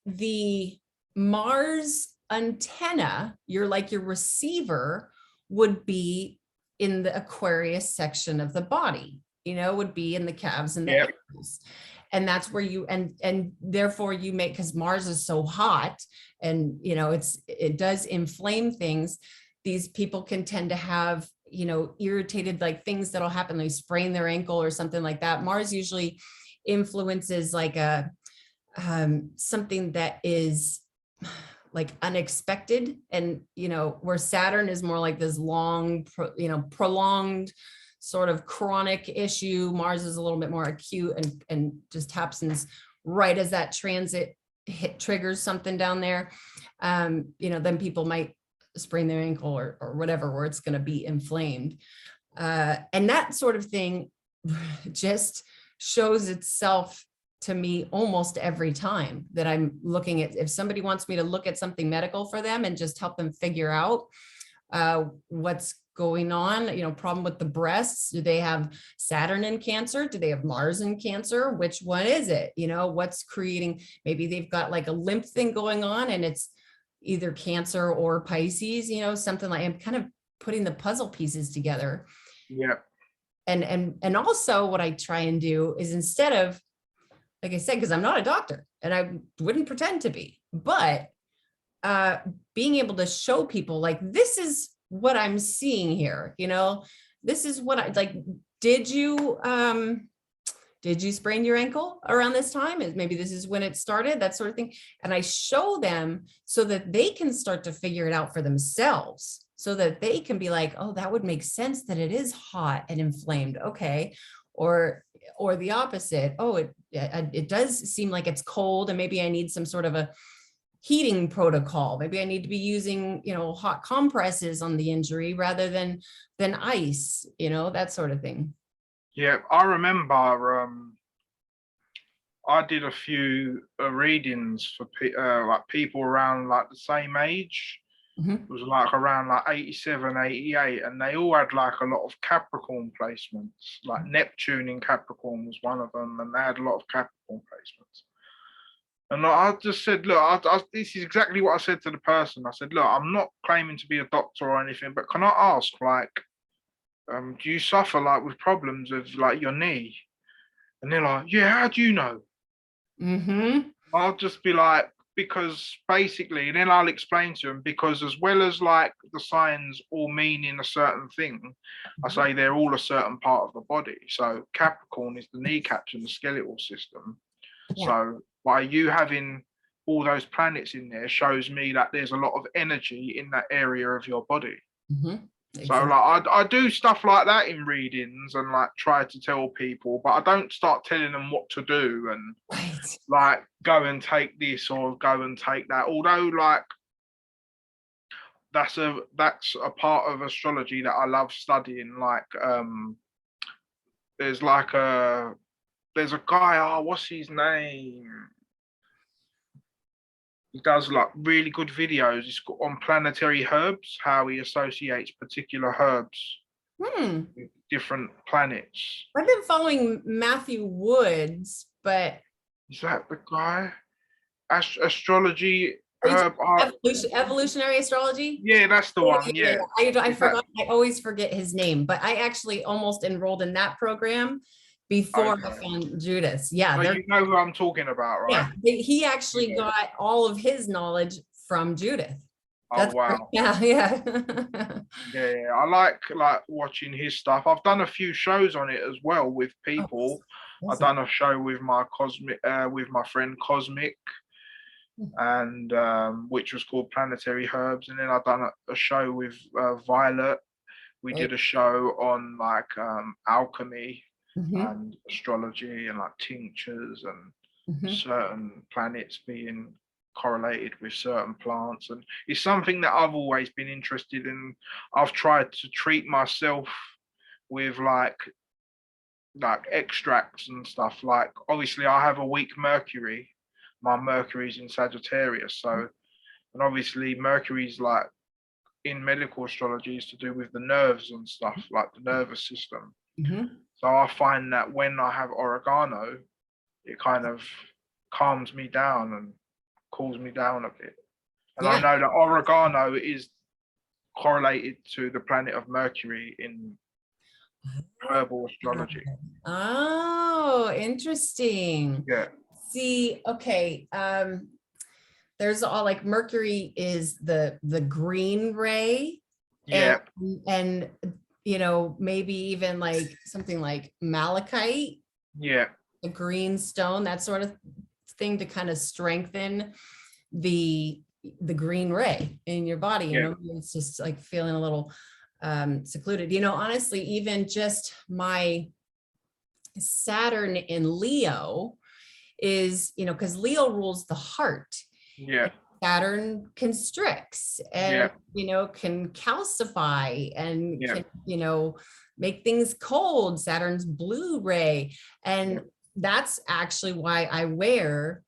the Mars antenna, your receiver, would be in the Aquarius section of the body, would be in the calves and the ankles. And that's where you, and therefore you make, because Mars is so hot and, it does inflame things. These people can tend to have, irritated, like things that'll happen, they sprain their ankle or something like that. Mars usually influences like something that is like unexpected, and where Saturn is more like this long, prolonged sort of chronic issue. Mars is a little bit more acute and just happens right as that transit triggers something down there. Then people might sprain their ankle or whatever, where it's going to be inflamed. And that sort of thing just shows itself to me almost every time that I'm looking at, if somebody wants me to look at something medical for them and just help them figure out what's going on, problem with the breasts. Do they have Saturn in Cancer? Do they have Mars in Cancer? Which one is it? What's creating, maybe they've got like a lymph thing going on and it's either Cancer or Pisces, something like, I'm kind of putting the puzzle pieces together. Yeah. And also what I try and do is, instead of, like I said, because I'm not a doctor and I wouldn't pretend to be, but being able to show people like, this is what I'm seeing here, this is what I like. Did you sprain your ankle around this time? Maybe this is when it started, that sort of thing. And I show them so that they can start to figure it out for themselves, so that they can be like, oh, that would make sense that it is hot and inflamed. Okay. Or the opposite. Oh, it does seem like it's cold and maybe I need some sort of a heating protocol. Maybe I need to be using, hot compresses on the injury rather than ice, that sort of thing. Yeah, I remember I did a few readings for like people around like the same age. It was like around like 87, 88, and they all had like a lot of Capricorn placements, like Neptune in Capricorn was one of them, and they had a lot of Capricorn placements. And I just said, look, this is exactly what I said to the person. I said, look, I'm not claiming to be a doctor or anything, but can I ask, like, do you suffer like with problems of like your knee? And they're like, yeah, how do you know? I'll just be like, because basically, and then I'll explain to them, because as well as like the signs all meaning a certain thing, I say they're all a certain part of the body. So Capricorn is the kneecaps and the skeletal system. So by you having all those planets in there shows me that there's a lot of energy in that area of your body. Exactly. So like I do stuff like that in readings and like try to tell people, but I don't start telling them what to do and like go and take this or go and take that. Although like that's a part of astrology that I love studying. Like there's a guy, what's his name? He does like really good videos. It's got on planetary herbs, how he associates particular herbs Hmm. with different planets. I've been following Matthew Woods, but Is that the guy? Astrology are you herb art. talking evolutionary astrology? Yeah, that's the Oh, one. yeah, Yeah. yeah, yeah. I Is that forgot. I always forget his name, but I actually almost enrolled in that program before I okay? found Judas. Yeah, So they're you know who I'm talking about, right? yeah. He actually Yeah. got all of his knowledge from Judith. Oh That's wow. yeah, yeah. Yeah, yeah, I like watching his stuff. I've done a few shows on it as well with Oh, people. I've awesome. done a show with with my friend Cosmic, and which was called Planetary Herbs, and then I've done a show with Violet. We Right. did a show on like alchemy Mhm, and astrology and like tinctures and mhm. certain planets being correlated with certain plants, and it's something that I've always been interested in. I've tried to treat myself with like extracts and stuff. Like obviously I have a weak Mercury. My Mercury's in Sagittarius, so and obviously Mercury's like in medical astrology is to do with the nerves and stuff, like the nervous system. Mhm. So I find that when I have oregano, it kind of calms me down and cools me down a bit. And I Yeah. know that oregano is correlated to the planet of Mercury in herbal astrology. Oh, interesting. Yeah, See, okay. There's all like Mercury is the green ray, and yeah, and maybe even like something like malachite, yeah, a green stone, that sort of thing to kind of strengthen the the green ray in your body. yeah, It's just like feeling a little secluded. Honestly, even just my Saturn in Leo is, because Leo rules the heart. yeah, Saturn constricts and, yeah, can calcify and yeah, can, make things cold. Saturn's blue ray. yeah, And that's actually why I wear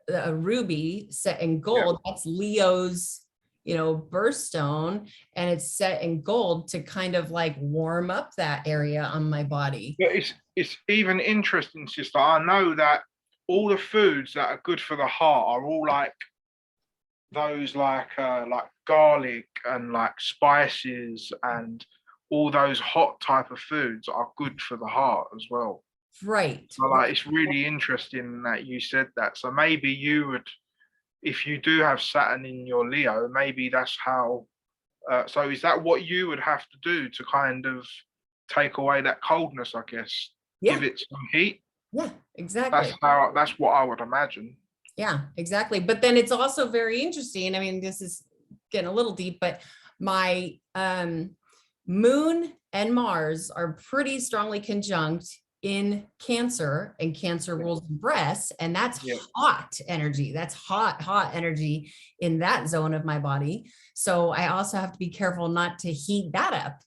a ruby set in yeah. gold. That's Leo's, birthstone, and it's set in gold to kind of like warm up that area on my body. But it's even interesting, sister. I know that all the foods that are good for the heart are all like those like garlic and like spices and all those hot type of foods are good for the heart as well. Right. So like it's really interesting that you said that. So maybe you would, if you do have Saturn in your Leo, maybe that's how. So is that what you would have to do to kind of take away that coldness? I guess Yeah. give it some heat. Yeah, That's exactly. how. That's what I would imagine. Yeah, exactly. But then it's also very interesting. I mean, this is getting a little deep, but my moon and Mars are pretty strongly conjunct in Cancer, and Cancer Yeah, rules the breast, and that's yeah, hot energy. That's hot, hot energy in that zone of my body. So I also have to be careful not to heat that up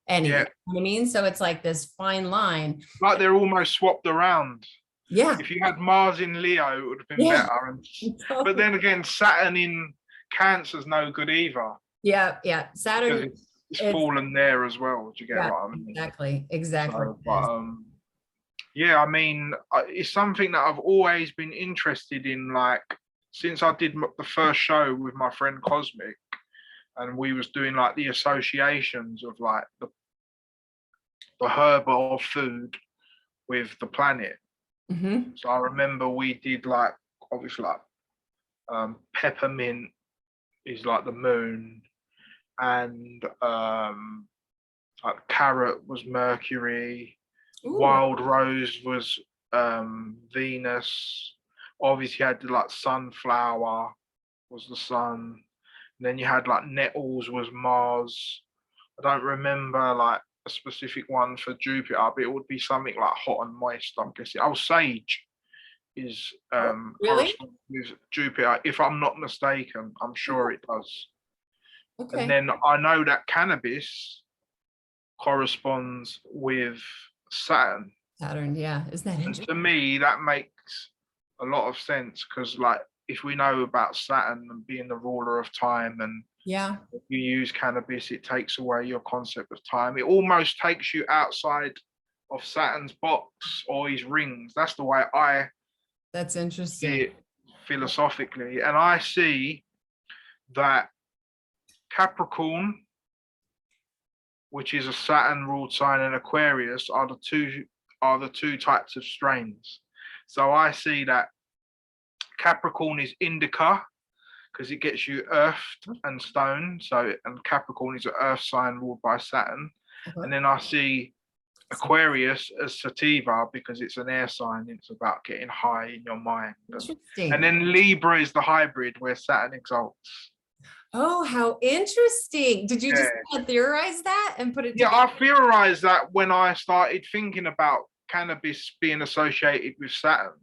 any. You yeah. know what I mean? So it's like this fine line. Like they're almost swapped around. Yeah, If you had Mars in Leo, it would have been yeah. better. But then again, Saturn in Cancer's no good either Yeah, yeah. because Saturn, it's it's fallen there as well. Do you get yeah, what I mean? exactly, exactly. So, but yeah, I mean, it's something that I've always been interested in. Like since I did the first show with my friend Cosmic, and we was doing like the associations of like the herb of food with the planet. Mhm. So I remember we did like obviously like peppermint is like the moon, and like carrot was Mercury, Ooh, wild rose was Venus. Obviously, you had like sunflower was the sun. And then you had like nettles was Mars. I don't remember like a specific one for Jupiter, but it would be something like hot and moist. I'm guessing. Oh, sage is oh, really? corresponds with Jupiter, if I'm not mistaken. I'm sure it does. And Okay. then I know that cannabis corresponds with Saturn. Saturn, yeah. Isn't that And interesting? to me, that makes a lot of sense because, like, if we know about Saturn and being the ruler of time, and Yeah. if you use cannabis, it takes away your concept of time. It almost takes you outside of Saturn's box or his rings. That's the way I That's see interesting. it philosophically. And I see that Capricorn, which is a Saturn ruled sign, and Aquarius are the two types of strains. So I see that Capricorn is indica because it gets you earth and stone. So, and Capricorn is an earth sign ruled by Saturn. And then I see Aquarius as sativa because it's an air sign. It's about getting high in your mind. Interesting. And then Libra is the hybrid where Saturn exalts. Oh, how interesting. Did you just kind of theorize that and put it together? Yeah, I theorized that when I started thinking about cannabis being associated with Saturn.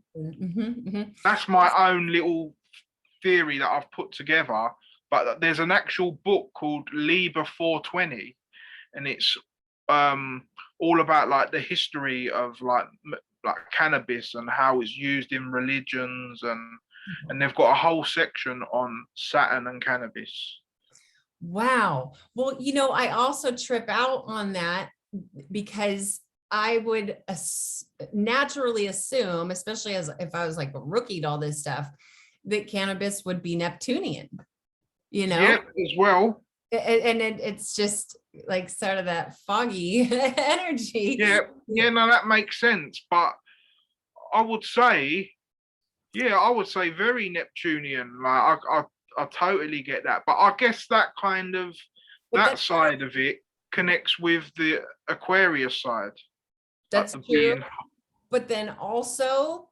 That's my own little theory that I've put together. But there's an actual book called Liber 420, and it's all about like the history of like cannabis and how it's used in religions, and they've got a whole section on Saturn and cannabis. Wow. Well, you know, I also trip out on that because I would naturally assume, especially as if I was like a rookie to all this stuff, that cannabis would be Neptunian, you know? Yeah, as well. And it's just like sort of that foggy energy. Yeah, no, that makes sense. But I would say, very Neptunian. Like I totally get that. But I guess that kind of that side of it connects with the Aquarius side. That's true. But then also,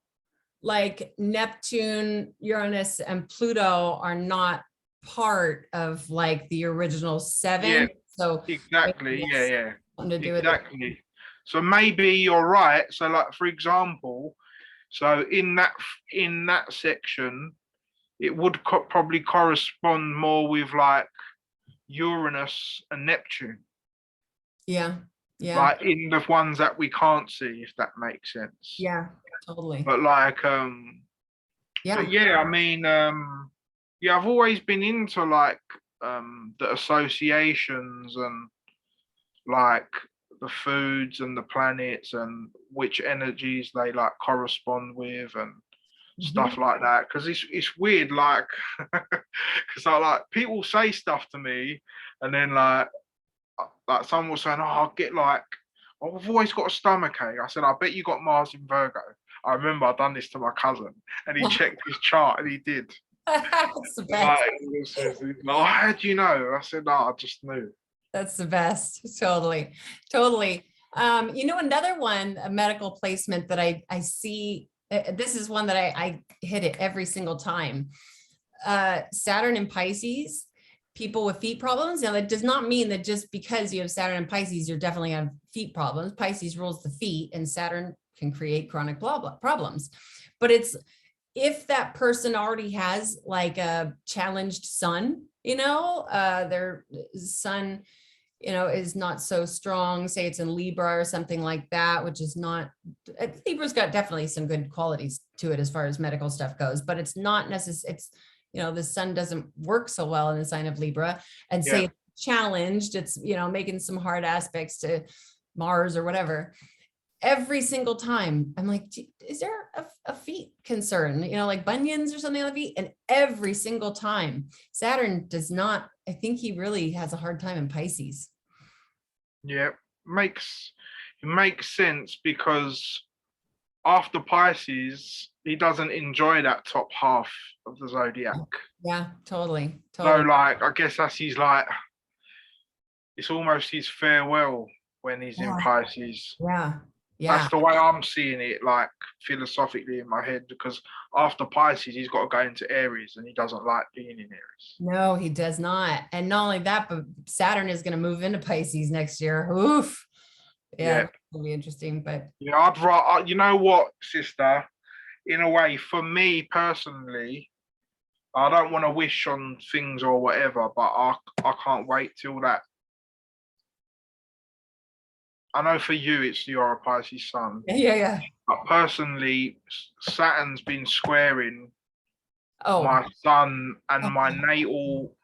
like Neptune, Uranus, and Pluto are not part of like the original seven. Yeah, so exactly. Yeah. To do exactly. So maybe you're right. So like for example, so in that section, it would probably correspond more with like Uranus and Neptune. Yeah. Like in the ones that we can't see, if that makes sense. Yeah, totally. But like I mean I've always been into like the associations and like the foods and the planets and which energies they like correspond with and stuff like that, because it's weird, like because I like people say stuff to me and then like someone was saying, oh, I'll get like, oh, I've always got a stomachache. I said, I bet you got Mars in Virgo. I remember I'd done this to my cousin and he checked his chart and he did. That's the best. Like, how do you know? I said, no, I just knew. That's the best. Totally. You know, another one, a medical placement that I see, this is one that I hit it every single time. Saturn in Pisces, people with feet problems. Now, that does not mean that just because you have Saturn in Pisces, you're definitely have feet problems. Pisces rules the feet and Saturn can create chronic problems. But it's if that person already has like a challenged sun, you know, their sun, you know, is not so strong, say it's in Libra or something like that, which is not, Libra's got definitely some good qualities to it as far as medical stuff goes, but it's not necessary. It's, you know, the sun doesn't work so well in the sign of Libra, and say it's challenged, it's, you know, making some hard aspects to Mars or whatever. Every single time I'm like, is there a feet concern, you know, like bunions or something on the feet? And every single time Saturn does not, I think he really has a hard time in Pisces. Yeah, it makes sense because after Pisces, he doesn't enjoy that top half of the zodiac. Yeah, totally. So like, I guess that's his like, it's almost his farewell when he's in Pisces. Yeah. That's the way I'm seeing it, like philosophically in my head, because after Pisces, he's got to go into Aries and he doesn't like being in Aries. No, he does not. And not only that, but Saturn is going to move into Pisces next year. Oof. Yeah. It'll be interesting, but yeah, I'd rather, you know what, sister, in a way, for me personally, I don't want to wish on things or whatever, but I can't wait till that. I know for you, you're a Pisces sun. Yeah. But personally, Saturn's been squaring Oh, my sun and my okay. natal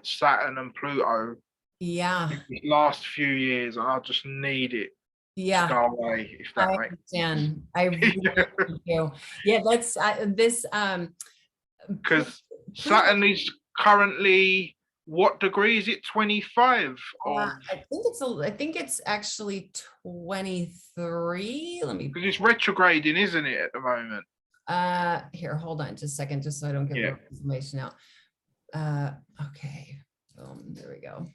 Saturn and Pluto Yeah, these last few years, and I just need it to yeah. go away, if that I makes understand. I sense. really do. Yeah, that's this Because Pluto. Saturn is currently what degree is it? 25 of, I think it's actually 23. Let me because it's retrograding, isn't it, at the moment? here, hold on just a second, just so I don't give Yeah. the information out. Okay. Boom, there we go.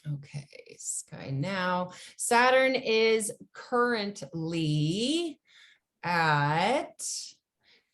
Okay, sky now. Saturn is currently at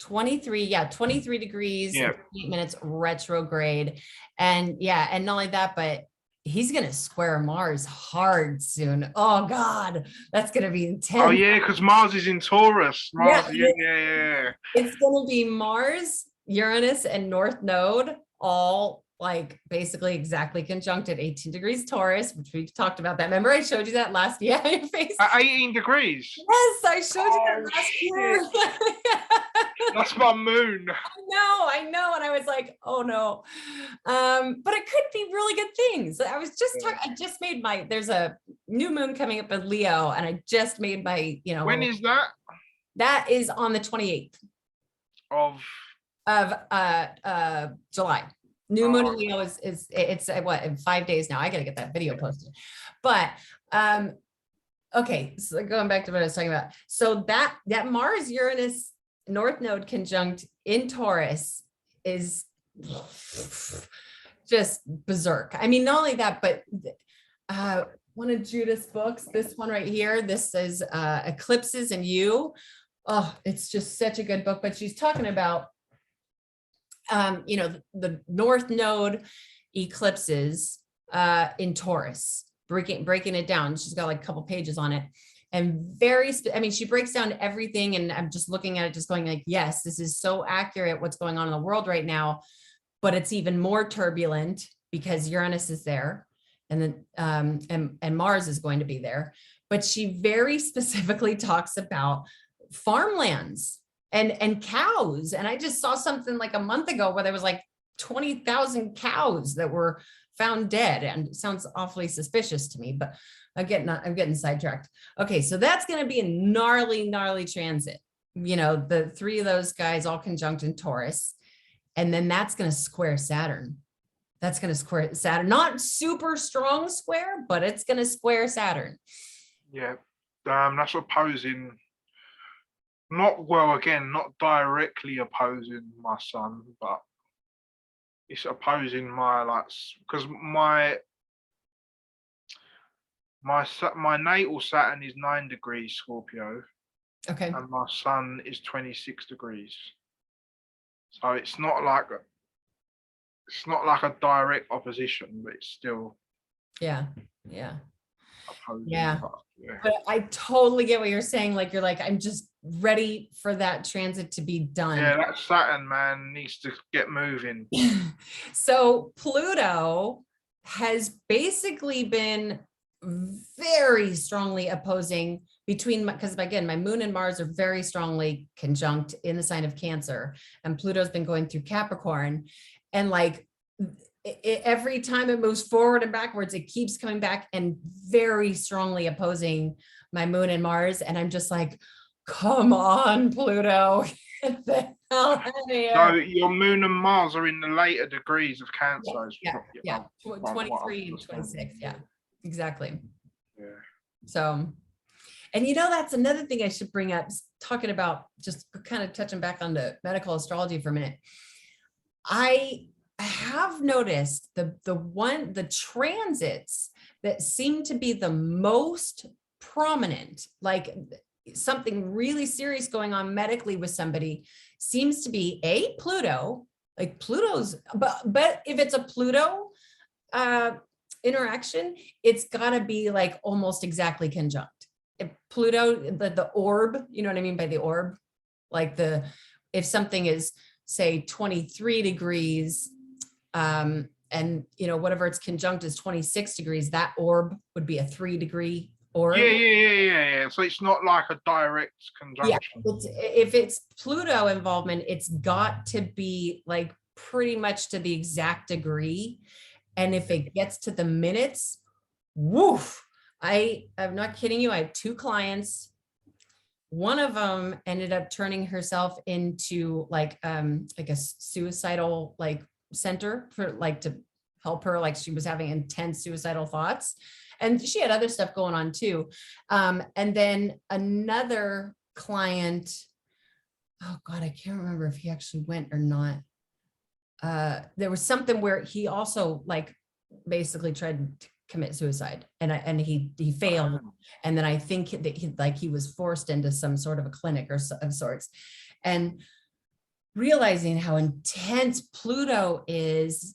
23, yeah, 23 degrees Yeah. and 8 minutes retrograde. And yeah, and not only that, but he's gonna square Mars hard soon. Oh God, that's gonna be Oh intense. yeah, because Mars is in Taurus. Yeah, Mars, yeah. it's gonna be Mars, Uranus, and North Node all like basically exactly conjunct at 18 degrees Taurus, which we've talked about that. Remember, I showed you that last year in your face. At 18 degrees. Yes, I showed you Oh that last shit. year. That's my moon. I know. And I was like, oh no. But it could be really good things. I was just talking, I just made there's a new moon coming up in Leo, and I just made my, When is that? that is on the 28th Of of July. New moon in oh, Leo is it's what, in 5 days now. I gotta get that video posted. But okay, so going back to what I was talking about. So that Mars Uranus North Node conjunct in Taurus is just berserk. I mean, not only that, but one of Judith's books, this one right here, this is Eclipses and You. Oh, it's just such a good book. But she's talking about the North Node eclipses in Taurus, breaking it down. She's got like a couple pages on it, and I mean, she breaks down everything, and I'm just looking at it, just going like, yes, this is so accurate what's going on in the world right now, but it's even more turbulent because Uranus is there, and then and Mars is going to be there. But she very specifically talks about farmlands and cows. And I just saw something like a month ago where there was like 20,000 cows that were found dead, and it sounds awfully suspicious to me, but I'm getting sidetracked. Okay, so that's going to be a gnarly transit. The three of those guys all conjunct in Taurus, and then that's going to square Saturn. That's going to square Saturn, not super strong square, but it's going to square Saturn. yeah. That's opposing. Not well, again, not directly opposing my sun, but it's opposing my because my natal Saturn is 9 degrees Scorpio, Okay. and my sun is 26 degrees. So it's not like a direct opposition, but it's still Yeah. opposing. Yeah. Yeah. But I totally get what you're saying. Like, you're like, I'm just ready for that transit to be done. Yeah, that Saturn, man, needs to get moving. So Pluto has basically been very strongly opposing because again, my moon and Mars are very strongly conjunct in the sign of Cancer, and Pluto's been going through Capricorn, and like every time it moves forward and backwards, it keeps coming back and very strongly opposing my moon and Mars. And I'm just like, come on, Pluto, get the hell out of here. So your moon and Mars are in the later degrees of Cancer. Yeah. 23 and 26. Yeah, exactly. Yeah. So, and that's another thing I should bring up, talking about, just kind of touching back on the medical astrology for a minute. I have noticed the transits that seem to be the most prominent, like something really serious going on medically with somebody, seems to be Pluto. Like Pluto's, but if it's a Pluto interaction, it's got to be like almost exactly conjunct. If Pluto, the orb, you know what I mean by the orb, like if something is say 23 degrees, and whatever its conjunct is 26 degrees, that orb would be a 3-degree or Yeah. So it's not like a direct yeah, conjunction. if it's Pluto involvement, it's got to be like pretty much to the exact degree. And if it gets to the minutes, woof. I'm not kidding you. I have 2 clients. One of them ended up turning herself into like a suicidal like center for like to help her, like she was having intense suicidal thoughts. And she had other stuff going on too. And then another client, oh God, I can't remember if he actually went or not. There was something where he also like basically tried to commit suicide, and he failed. And then I think that he was forced into some sort of a clinic of sorts. And realizing how intense Pluto is,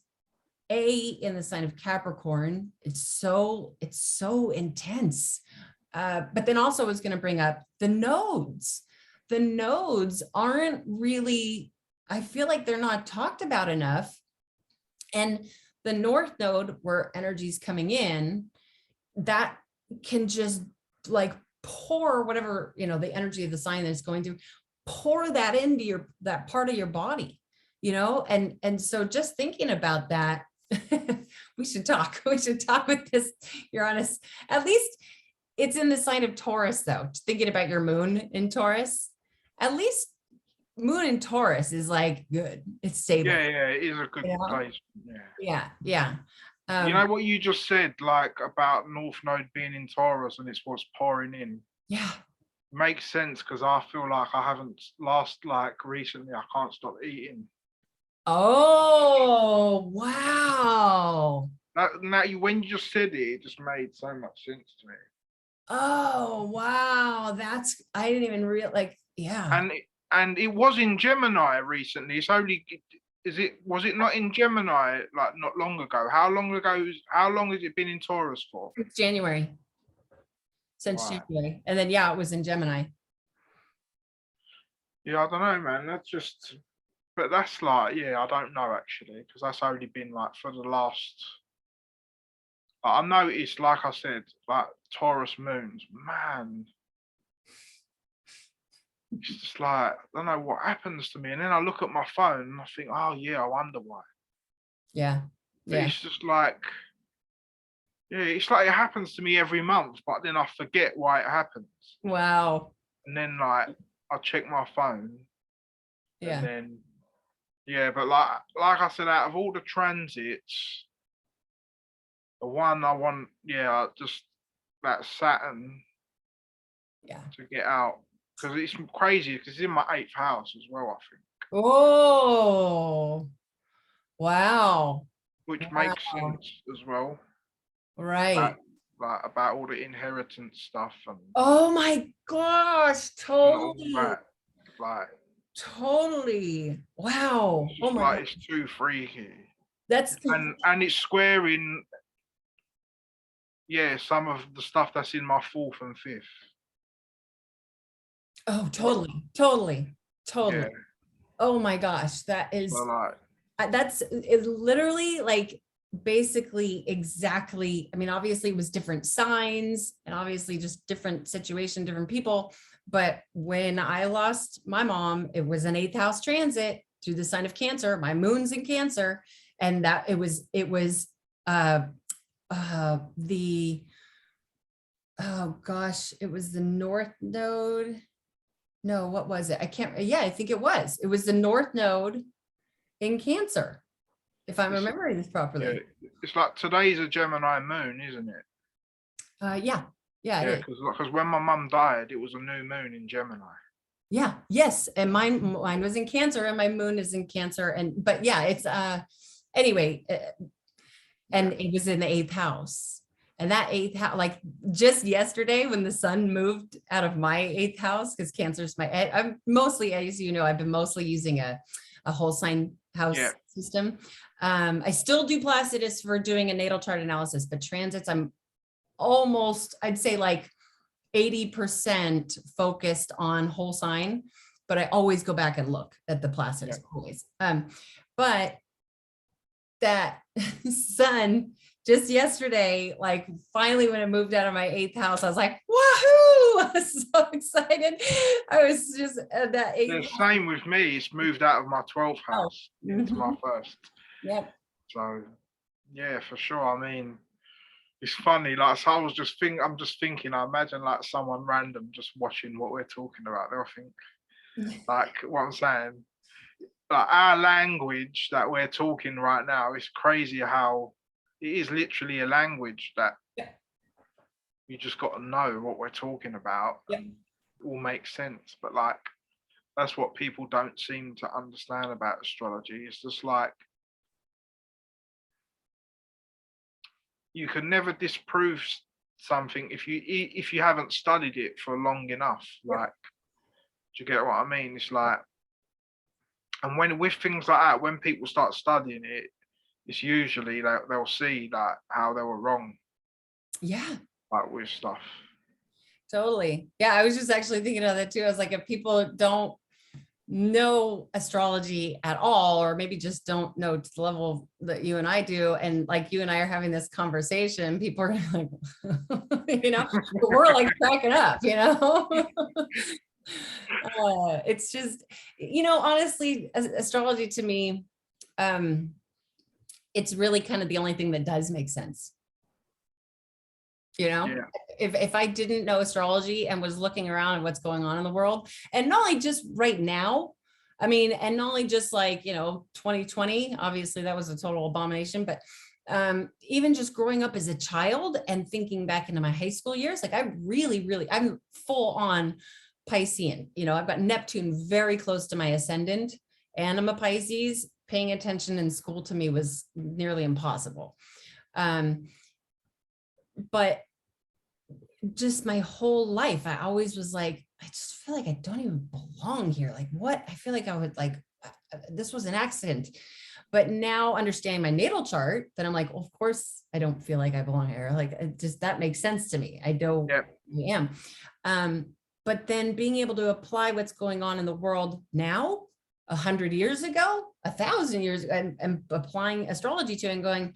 in the sign of Capricorn, it's so intense. But then also I was going to bring up the nodes. The nodes aren't really, I feel like they're not talked about enough. And the North Node, where energy's coming in, that can just like pour whatever, the energy of the sign that's going through, pour that into that part of your body, and so just thinking about that, we should talk with this Uranus. At least it's in the sign of Taurus, though. Thinking about your moon in Taurus, at least moon in Taurus is like good. It's stable. Yeah, it is a good place. Yeah. You know what you just said, like about North Node being in Taurus and it's what's pouring in. Yeah. Makes sense, because I feel like I haven't recently, I can't stop eating. Oh, wow. When you just said it just made so much sense to me. Oh, wow. I didn't even realize, yeah. And it was in Gemini recently. Was it not in Gemini like not long ago? How long has it been in Taurus for? It's January. Since January. And then, it was in Gemini. Yeah, I don't know, man. But that's like, I don't know actually, because that's only been like for the last, I noticed, like I said, like Taurus moons, man. It's just like, I don't know what happens to me. And then I look at my phone and I think, oh yeah, I wonder why. Yeah. But it's just like, it's like it happens to me every month, but then I forget why it happens. Wow. And then like I check my phone. Yeah. And then, but like I said, out of all the transits, the one I want, just that Saturn. Yeah. To get out. Because it's crazy, because it's in my 8th house as well, I think. Oh, wow. Which makes sense as well. Right. About all the inheritance stuff. And oh my gosh, totally. Totally. Wow. Oh my God. It's too freaky. And it's squaring, some of the stuff that's in my 4th and 5th. Oh, totally. Yeah. Oh my gosh, that is literally like basically exactly. I mean, obviously it was different signs and obviously just different situation, different people. But when I lost my mom, it was an 8th house transit through the sign of Cancer. My moon's in Cancer, and that it was oh gosh, it was the North Node. No, what was it? I think it was the North Node in Cancer, if I'm remembering this properly. Yeah, it's like today's a Gemini moon, isn't it? Yeah, because when my mum died, it was a new moon in Gemini. Yeah, yes, and mine was in Cancer, and my moon is in Cancer, but it's anyway, and it was in the 8th house. And that 8th house, like just yesterday when the sun moved out of my 8th house, because Cancer's I'm mostly, as you know, I've been mostly using a whole sign house system. I still do Placidus for doing a natal chart analysis, but transits, I'm almost, I'd say like 80% focused on whole sign, but I always go back and look at the Placidus always. But that sun just yesterday, like finally when I moved out of my 8th house, I was like, woohoo! I was so excited. I was just at that 8th. The same with me. It's moved out of my 12th house into my first. Yep. So yeah, for sure. I mean, it's funny. Like, so I'm just thinking. I imagine like someone random just watching what we're talking about. They'll think like what I'm saying. Like our language that we're talking right now, it's crazy how it is literally a language that Yeah. you just got to know what we're talking about. Yeah. It all makes sense. But like that's what people don't seem to understand about astrology. It's just like you can never disprove something if you haven't studied it for long enough. Like, do you get what I mean? It's like, and when with things like that, when people start studying it, it's usually that they'll see that how they were wrong. Yeah. Like with stuff. Totally. Yeah. I was just actually thinking of that too. I was like, if people don't know astrology at all, or maybe just don't know to the level that you and I do, and like you and I are having this conversation, people are like, we're like cracking up, it's just, honestly, astrology to me, it's really kind of the only thing that does make sense. Yeah. If I didn't know astrology and was looking around at what's going on in the world, and not only just right now, I mean, and not only just like, 2020, obviously that was a total abomination, but even just growing up as a child and thinking back into my high school years, like I'm full on Piscean. I've got Neptune very close to my ascendant, and I'm a Pisces. Paying attention in school to me was nearly impossible. But just my whole life, I always was like, I just feel like I don't even belong here. Like, what? I feel like I would like, this was an accident. But now understanding my natal chart, then I'm like, well, of course I don't feel like I belong here. Like, it just, that makes sense to me. I don't, I am. But then being able to apply what's going on in the world now, 100 years ago, 1,000 years, and applying astrology to it and going,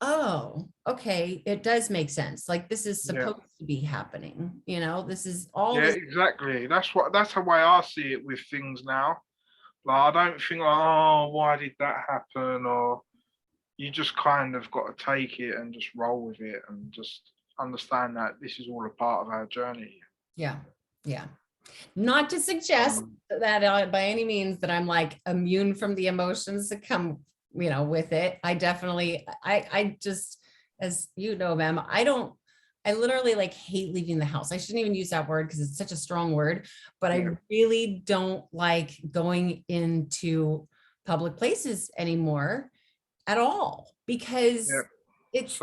oh, okay, it does make sense. Like, this is supposed to be happening. This is all. Yeah, exactly. That's the way I see it with things now. Like, I don't think, oh, why did that happen? Or you just kind of got to take it and just roll with it and just understand that this is all a part of our journey. Yeah. Yeah. Not to suggest that by any means that I'm like immune from the emotions that come, with it. I definitely, I just, as you know, ma'am, I literally like hate leaving the house. I shouldn't even use that word because it's such a strong word, but I really don't like going into public places anymore at all, because it's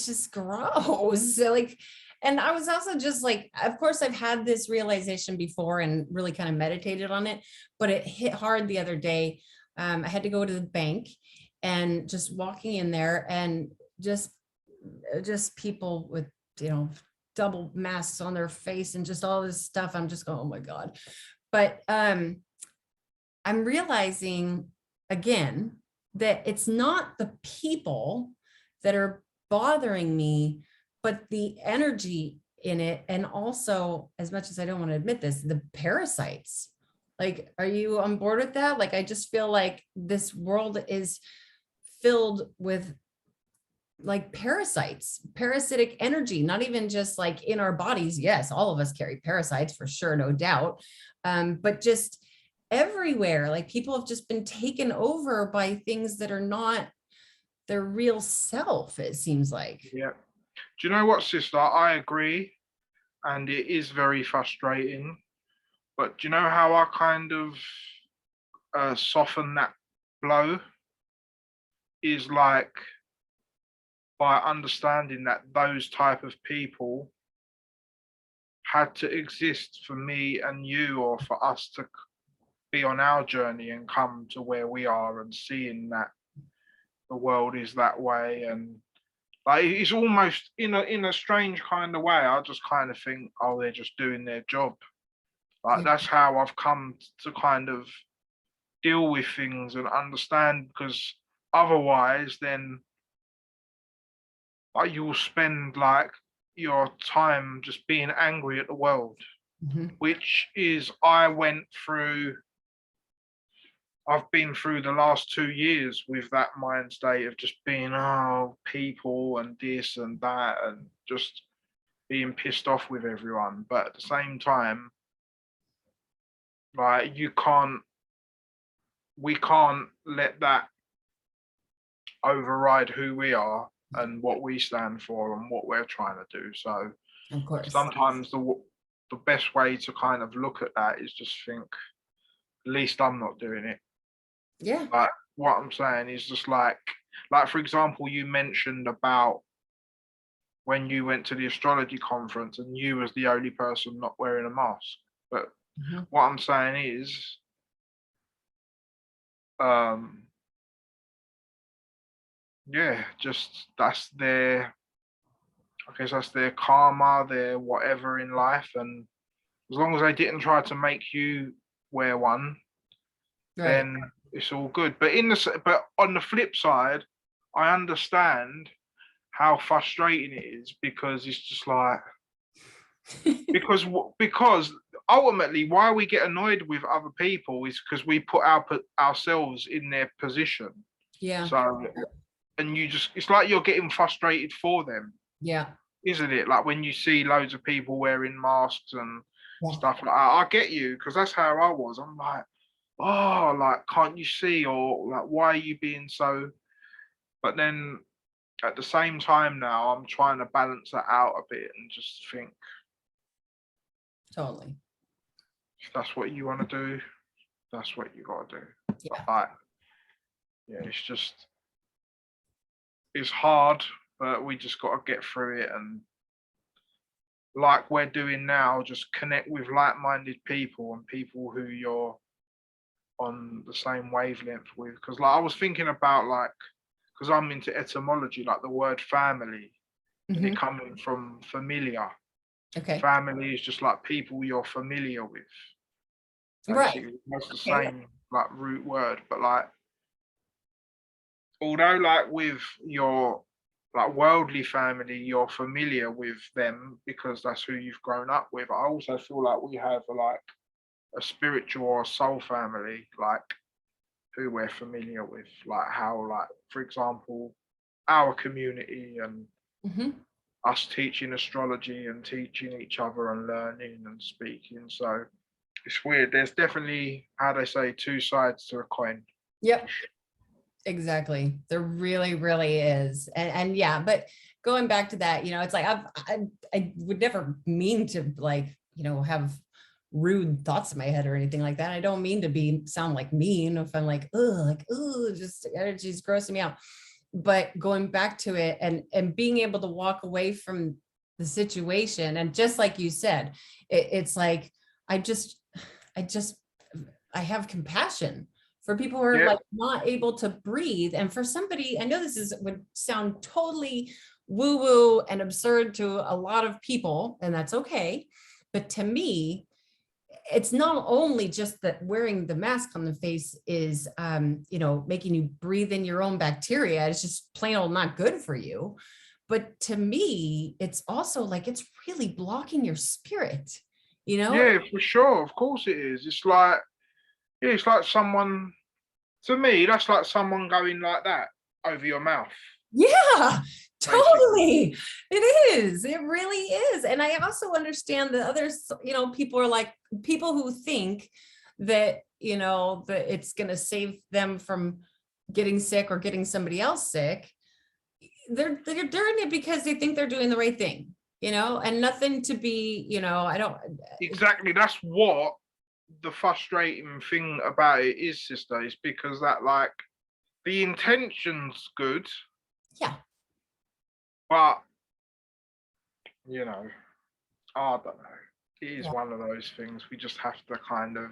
just gross. So like, and I was also just like, of course I've had this realization before and really kind of meditated on it, but it hit hard the other day. I had to go to the bank, and just walking in there and just people with, double masks on their face and just all this stuff. I'm just going, oh my God. But I'm realizing again that it's not the people that are bothering me, but the energy in it. And also, as much as I don't want to admit this, the parasites. Like, are you on board with that? Like, I just feel like this world is filled with like parasites, parasitic energy, not even just like in our bodies. Yes, all of us carry parasites for sure, no doubt. But just everywhere, like people have just been taken over by things that are not their real self, it seems like. Yeah. Do you know what, sister? I agree. And it is very frustrating. But do you know how I kind of soften that blow? Is like by understanding that those type of people had to exist for me and you, or for us to be on our journey and come to where we are, and seeing that the world is that way. And like, it's almost in a strange kind of way, I just kind of think, oh, they're just doing their job. Like, that's how I've come to kind of deal with things and understand, because otherwise then like you'll spend like your time just being angry at the world, which is I've been through the last 2 years with that mind state of just being, oh, people and this and that, and just being pissed off with everyone. But at the same time, like we can't let that override who we are and what we stand for and what we're trying to do. So Of course. sometimes the best way to kind of look at that is just think, at least I'm not doing it. Yeah. Like what I'm saying is just like for example, you mentioned about when you went to the astrology conference and you was the only person not wearing a mask. But what I'm saying is, yeah, just that's their, I guess that's their karma, their whatever in life, and as long as they didn't try to make you wear one, then it's all good. But but on the flip side, I understand how frustrating it is, because it's just like because ultimately why we get annoyed with other people is because we put ourselves in their position. Yeah. So, and it's like you're getting frustrated for them. Yeah. Isn't it? Like when you see loads of people wearing masks and stuff like that. I get you, because that's how I was. I'm like, oh, like, can't you see? Or like, why are you being so? But then at the same time now, I'm trying to balance that out a bit and just think, Totally. if that's what you want to do, that's what you got to do. Yeah. But like, yeah, it's hard, but we just got to get through it, and like we're doing now, just connect with like-minded people and people who you're on the same wavelength with. Because like I was thinking about, like, because I'm into etymology, like the word family, and it coming from familiar. Okay. Family is just like people you're familiar with. Right. That's the same like root word, but like, although like with your like worldly family, you're familiar with them because that's who you've grown up with. I also feel like we have like a spiritual or soul family, like who we're familiar with, like how, like, for example, our community and us teaching astrology and teaching each other and learning and speaking. So it's weird. There's definitely, how they say, two sides to a coin. Yep. Exactly. There really, really is. And yeah, but going back to that, it's like I would never mean to, like, have rude thoughts in my head or anything like that. I don't mean to sound like mean if I'm like, just energy's grossing me out. But going back to it and being able to walk away from the situation, and just like you said, it's like I have compassion for people who are like not able to breathe. And for somebody, I know would sound totally woo-woo and absurd to a lot of people, and that's okay. But to me, it's not only just that wearing the mask on the face is, making you breathe in your own bacteria. It's just plain old not good for you. But to me, it's also like, it's really blocking your spirit, Yeah, for sure. Of course it is. It's like, yeah, it's like someone, to me, that's like someone going like that over your mouth. Yeah, totally. It is. It really is. And I also understand that others, people are like, people who think that, that it's going to save them from getting sick or getting somebody else sick. They're doing it because they think they're doing the right thing, and nothing to be, I don't. Exactly. That's what the frustrating thing about it is, sister, is because that, like, the intention's good. Yeah. But, I don't know. It is one of those things. We just have to kind of,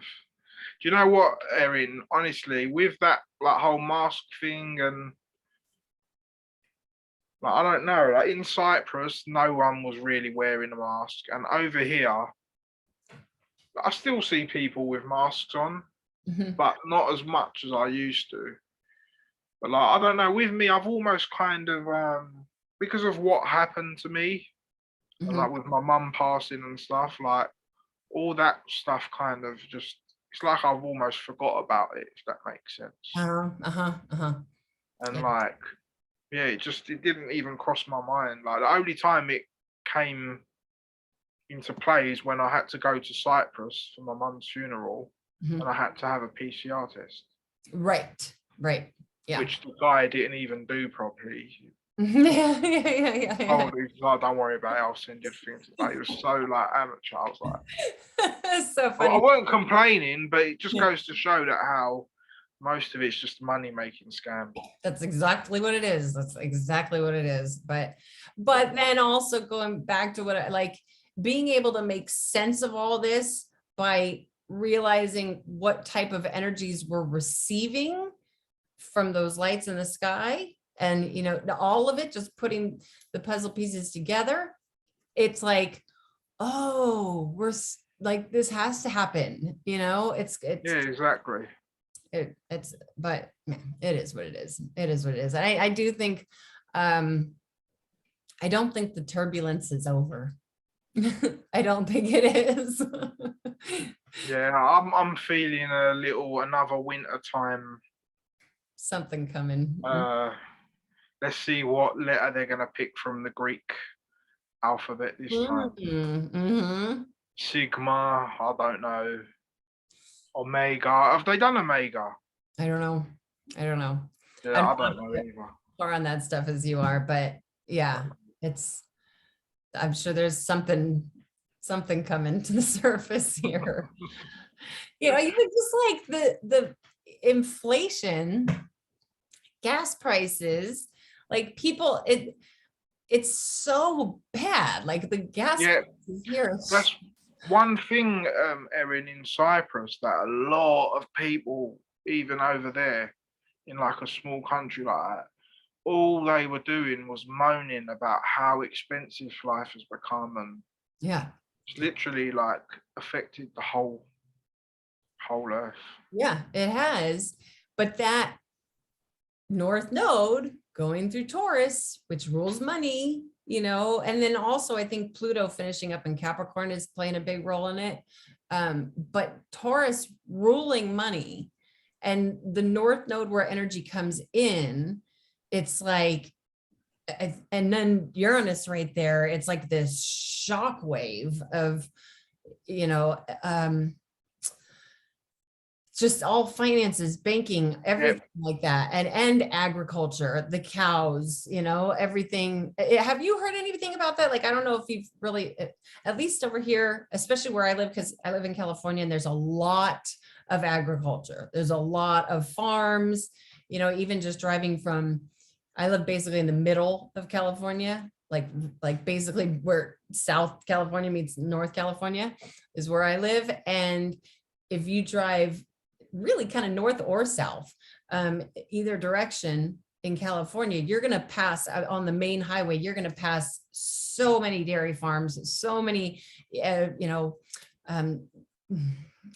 do you know what, Erin? Honestly, with that like whole mask thing, and like, I don't know, like in Cyprus, no one was really wearing a mask, and over here, I still see people with masks on, but not as much as I used to. But like, I don't know, with me, I've almost kind of because of what happened to me, and like with my mum passing and stuff, like all that stuff kind of just, it's like I've almost forgot about it, if that makes sense. And Yeah. like, yeah, it didn't even cross my mind. Like the only time it came into play is when I had to go to Cyprus for my mum's funeral, and I had to have a PCR test. Right. Yeah. Which the guy didn't even do properly. Yeah. Oh, he's like, don't worry about it, I'll send you things. Like, it was so like amateur. I was like, so funny. I weren't complaining, but it just goes to show that how most of it's just money making scam. That's exactly what it is. That's exactly what it is. But then also going back to what I like, being able to make sense of all this by realizing what type of energies we're receiving from those lights in the sky, and all of it, just putting the puzzle pieces together. It's like, oh, we're like, this has to happen. It's Yeah, exactly. it's but man, it is what it is. It is what it is. And I do think, I don't think the turbulence is over. I don't think it is. Yeah, I'm feeling another winter time. Something coming. Let's see what letter they're gonna pick from the Greek alphabet this time. Sigma, I don't know. Omega, have they done Omega? I don't know. Yeah, I'm I don't not know either. far on that stuff as you are, but yeah, I'm sure there's something coming to the surface here. Even just like the inflation, gas prices, like people, it's so bad. Like the gas prices here. That's one thing, Erin, in Cyprus, that a lot of people, even over there, in like a small country like that, all they were doing was moaning about how expensive life has become, and it's literally like affected the whole earth. Yeah, it has. But that North Node going through Taurus, which rules money, and then also I think Pluto finishing up in Capricorn is playing a big role in it. But Taurus ruling money, and the North Node where energy comes in, it's like, and then Uranus right there, it's like this shock wave of, just all finances, banking, everything like that, and agriculture, the cows, everything. Have you heard anything about that? Like, I don't know if you've really, at least over here, especially where I live, because I live in California, and there's a lot of agriculture. There's a lot of farms, even just driving from, I live basically in the middle of California, like basically where South California meets North California is where I live. And if you drive really kind of north or south, either direction in California, you're going to pass on the main highway. You're going to pass so many dairy farms, so many,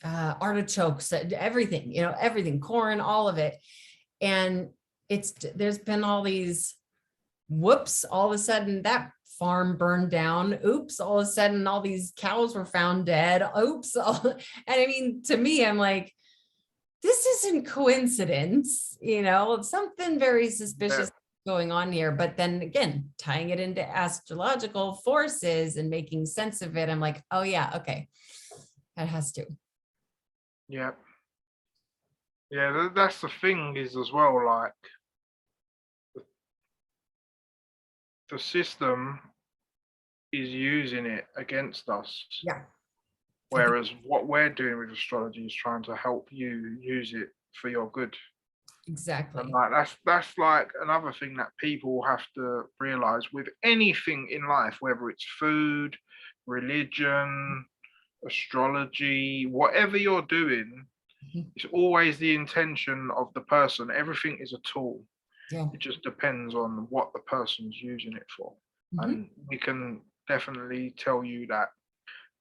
artichokes, everything, corn, all of it. And there's been all these whoops, all of a sudden that farm burned down. Oops, all of a sudden all these cows were found dead. Oops. And I mean, to me, I'm like, this isn't coincidence, something very suspicious going on here. But then again, tying it into astrological forces and making sense of it, I'm like, oh yeah, okay, that has to. Yeah, that's the thing is as well, like the system is using it against us. Yeah. Whereas what we're doing with astrology is trying to help you use it for your good. Exactly. And like that's like another thing that people have to realize with anything in life, whether it's food, religion, astrology, whatever you're doing, it's always the intention of the person. Everything is a tool. Yeah. It just depends on what the person's using it for. And we can definitely tell you that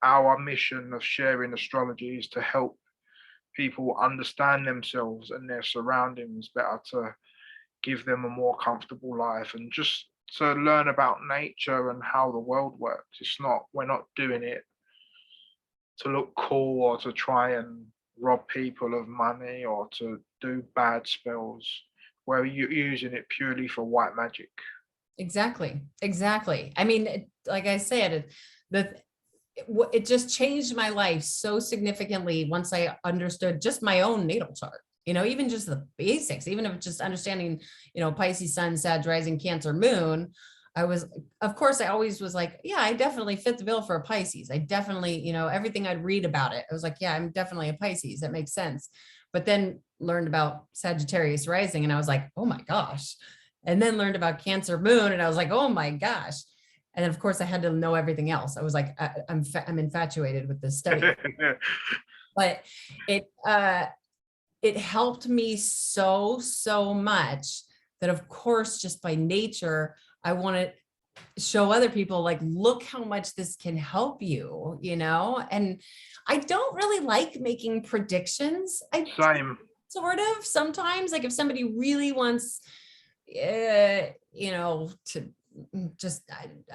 our mission of sharing astrology is to help people understand themselves and their surroundings better, to give them a more comfortable life and just to learn about nature and how the world works. We're not doing it to look cool or to try and rob people of money or to do bad spells. We're using it purely for white magic. Exactly. Exactly. I mean, like I said, it just changed my life so significantly once I understood just my own natal chart, even just the basics, even if just understanding, Pisces sun, Sag rising, Cancer moon. Of course, I always was like, yeah, I definitely fit the bill for a Pisces. I definitely, everything I'd read about it, I was like, yeah, I'm definitely a Pisces. That makes sense. But then learned about Sagittarius rising and I was like, oh my gosh. And then learned about Cancer moon and I was like, oh my gosh. And then of course I had to know everything else. I was like, I'm infatuated with this study, but it helped me so much that of course, just by nature, I want to show other people like, look how much this can help you, and I don't really like making predictions. Same. Sort of sometimes, like if somebody really wants, to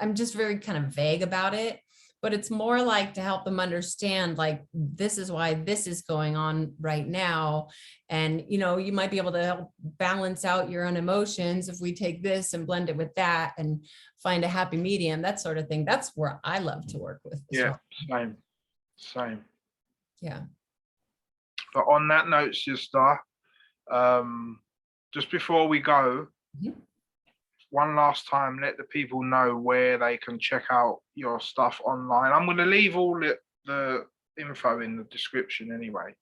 I'm just very kind of vague about it, but it's more like to help them understand, like, this is why this is going on right now. And, you might be able to help balance out your own emotions if we take this and blend it with that and find a happy medium, that sort of thing. That's where I love to work with. Yeah, well. Same. Yeah. But on that note, sister, just before we go, one last time, let the people know where they can check out your stuff online. I'm going to leave all the info in the description anyway.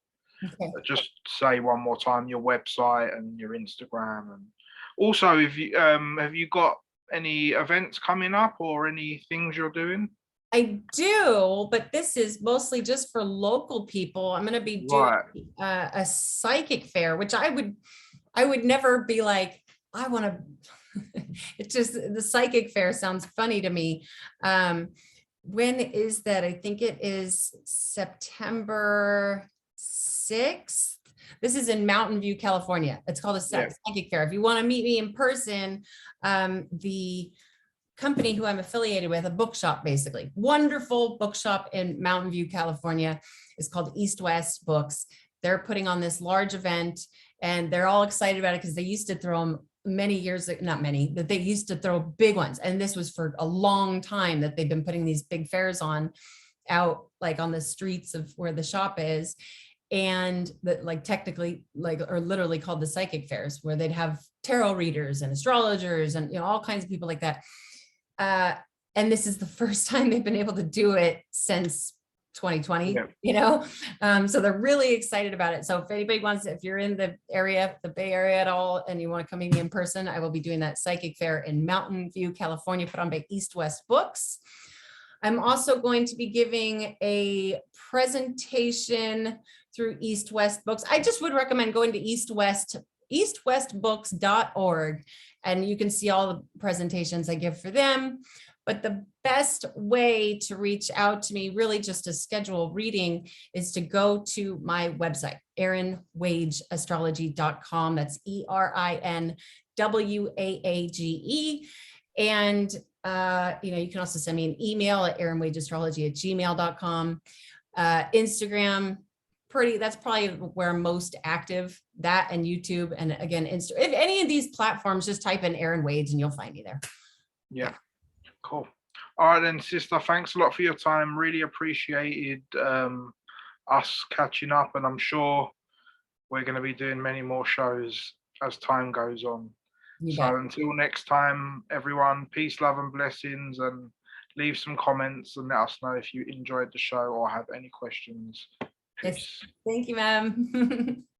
Okay. But just say one more time your website and your Instagram, and also if you have you got any events coming up or any things you're doing? I do, but this is mostly just for local people. I'm going to be doing a psychic fair, which I would never be like, I want to. It's just the psychic fair sounds funny to me. When is that? I think it is September 6th. This is in Mountain View, California. It's called a psychic fair. If you want to meet me in person, the company who I'm affiliated with, a bookshop, basically, wonderful bookshop in Mountain View, California, is called East West Books. They're putting on this large event and they're all excited about it because they used to throw them many years, not many, but they used to throw big ones. And this was for a long time that they've been putting these big fairs on out, like on the streets of where the shop is. And that, like, technically, like, or literally called the psychic fairs, where they'd have tarot readers and astrologers and, all kinds of people like that. And this is the first time they've been able to do it since 2020, so they're really excited about it. So if anybody wants, if you're in the area, the Bay Area at all, and you want to come meet me in person, I will be doing that psychic fair in Mountain View, California, put on by East West Books. I'm also going to be giving a presentation through East West Books. I just would recommend going to eastwestbooks.org, and you can see all the presentations I give for them. But the best way to reach out to me, really just to schedule reading, is to go to my website, erinwaageastrology.com. That's ERINWAAGE. And, you can also send me an email at erinwaageastrology@gmail.com. Instagram, that's probably where I'm most active, that and YouTube. And again, if any of these platforms, just type in Erin Waage and you'll find me there. Yeah. Cool. All right then, sister, thanks a lot for your time. Really appreciated us catching up, and I'm sure we're going to be doing many more shows as time goes on. So until next time, everyone, peace, love and blessings, and leave some comments and let us know if you enjoyed the show or have any questions. Peace. Yes. Thank you, ma'am.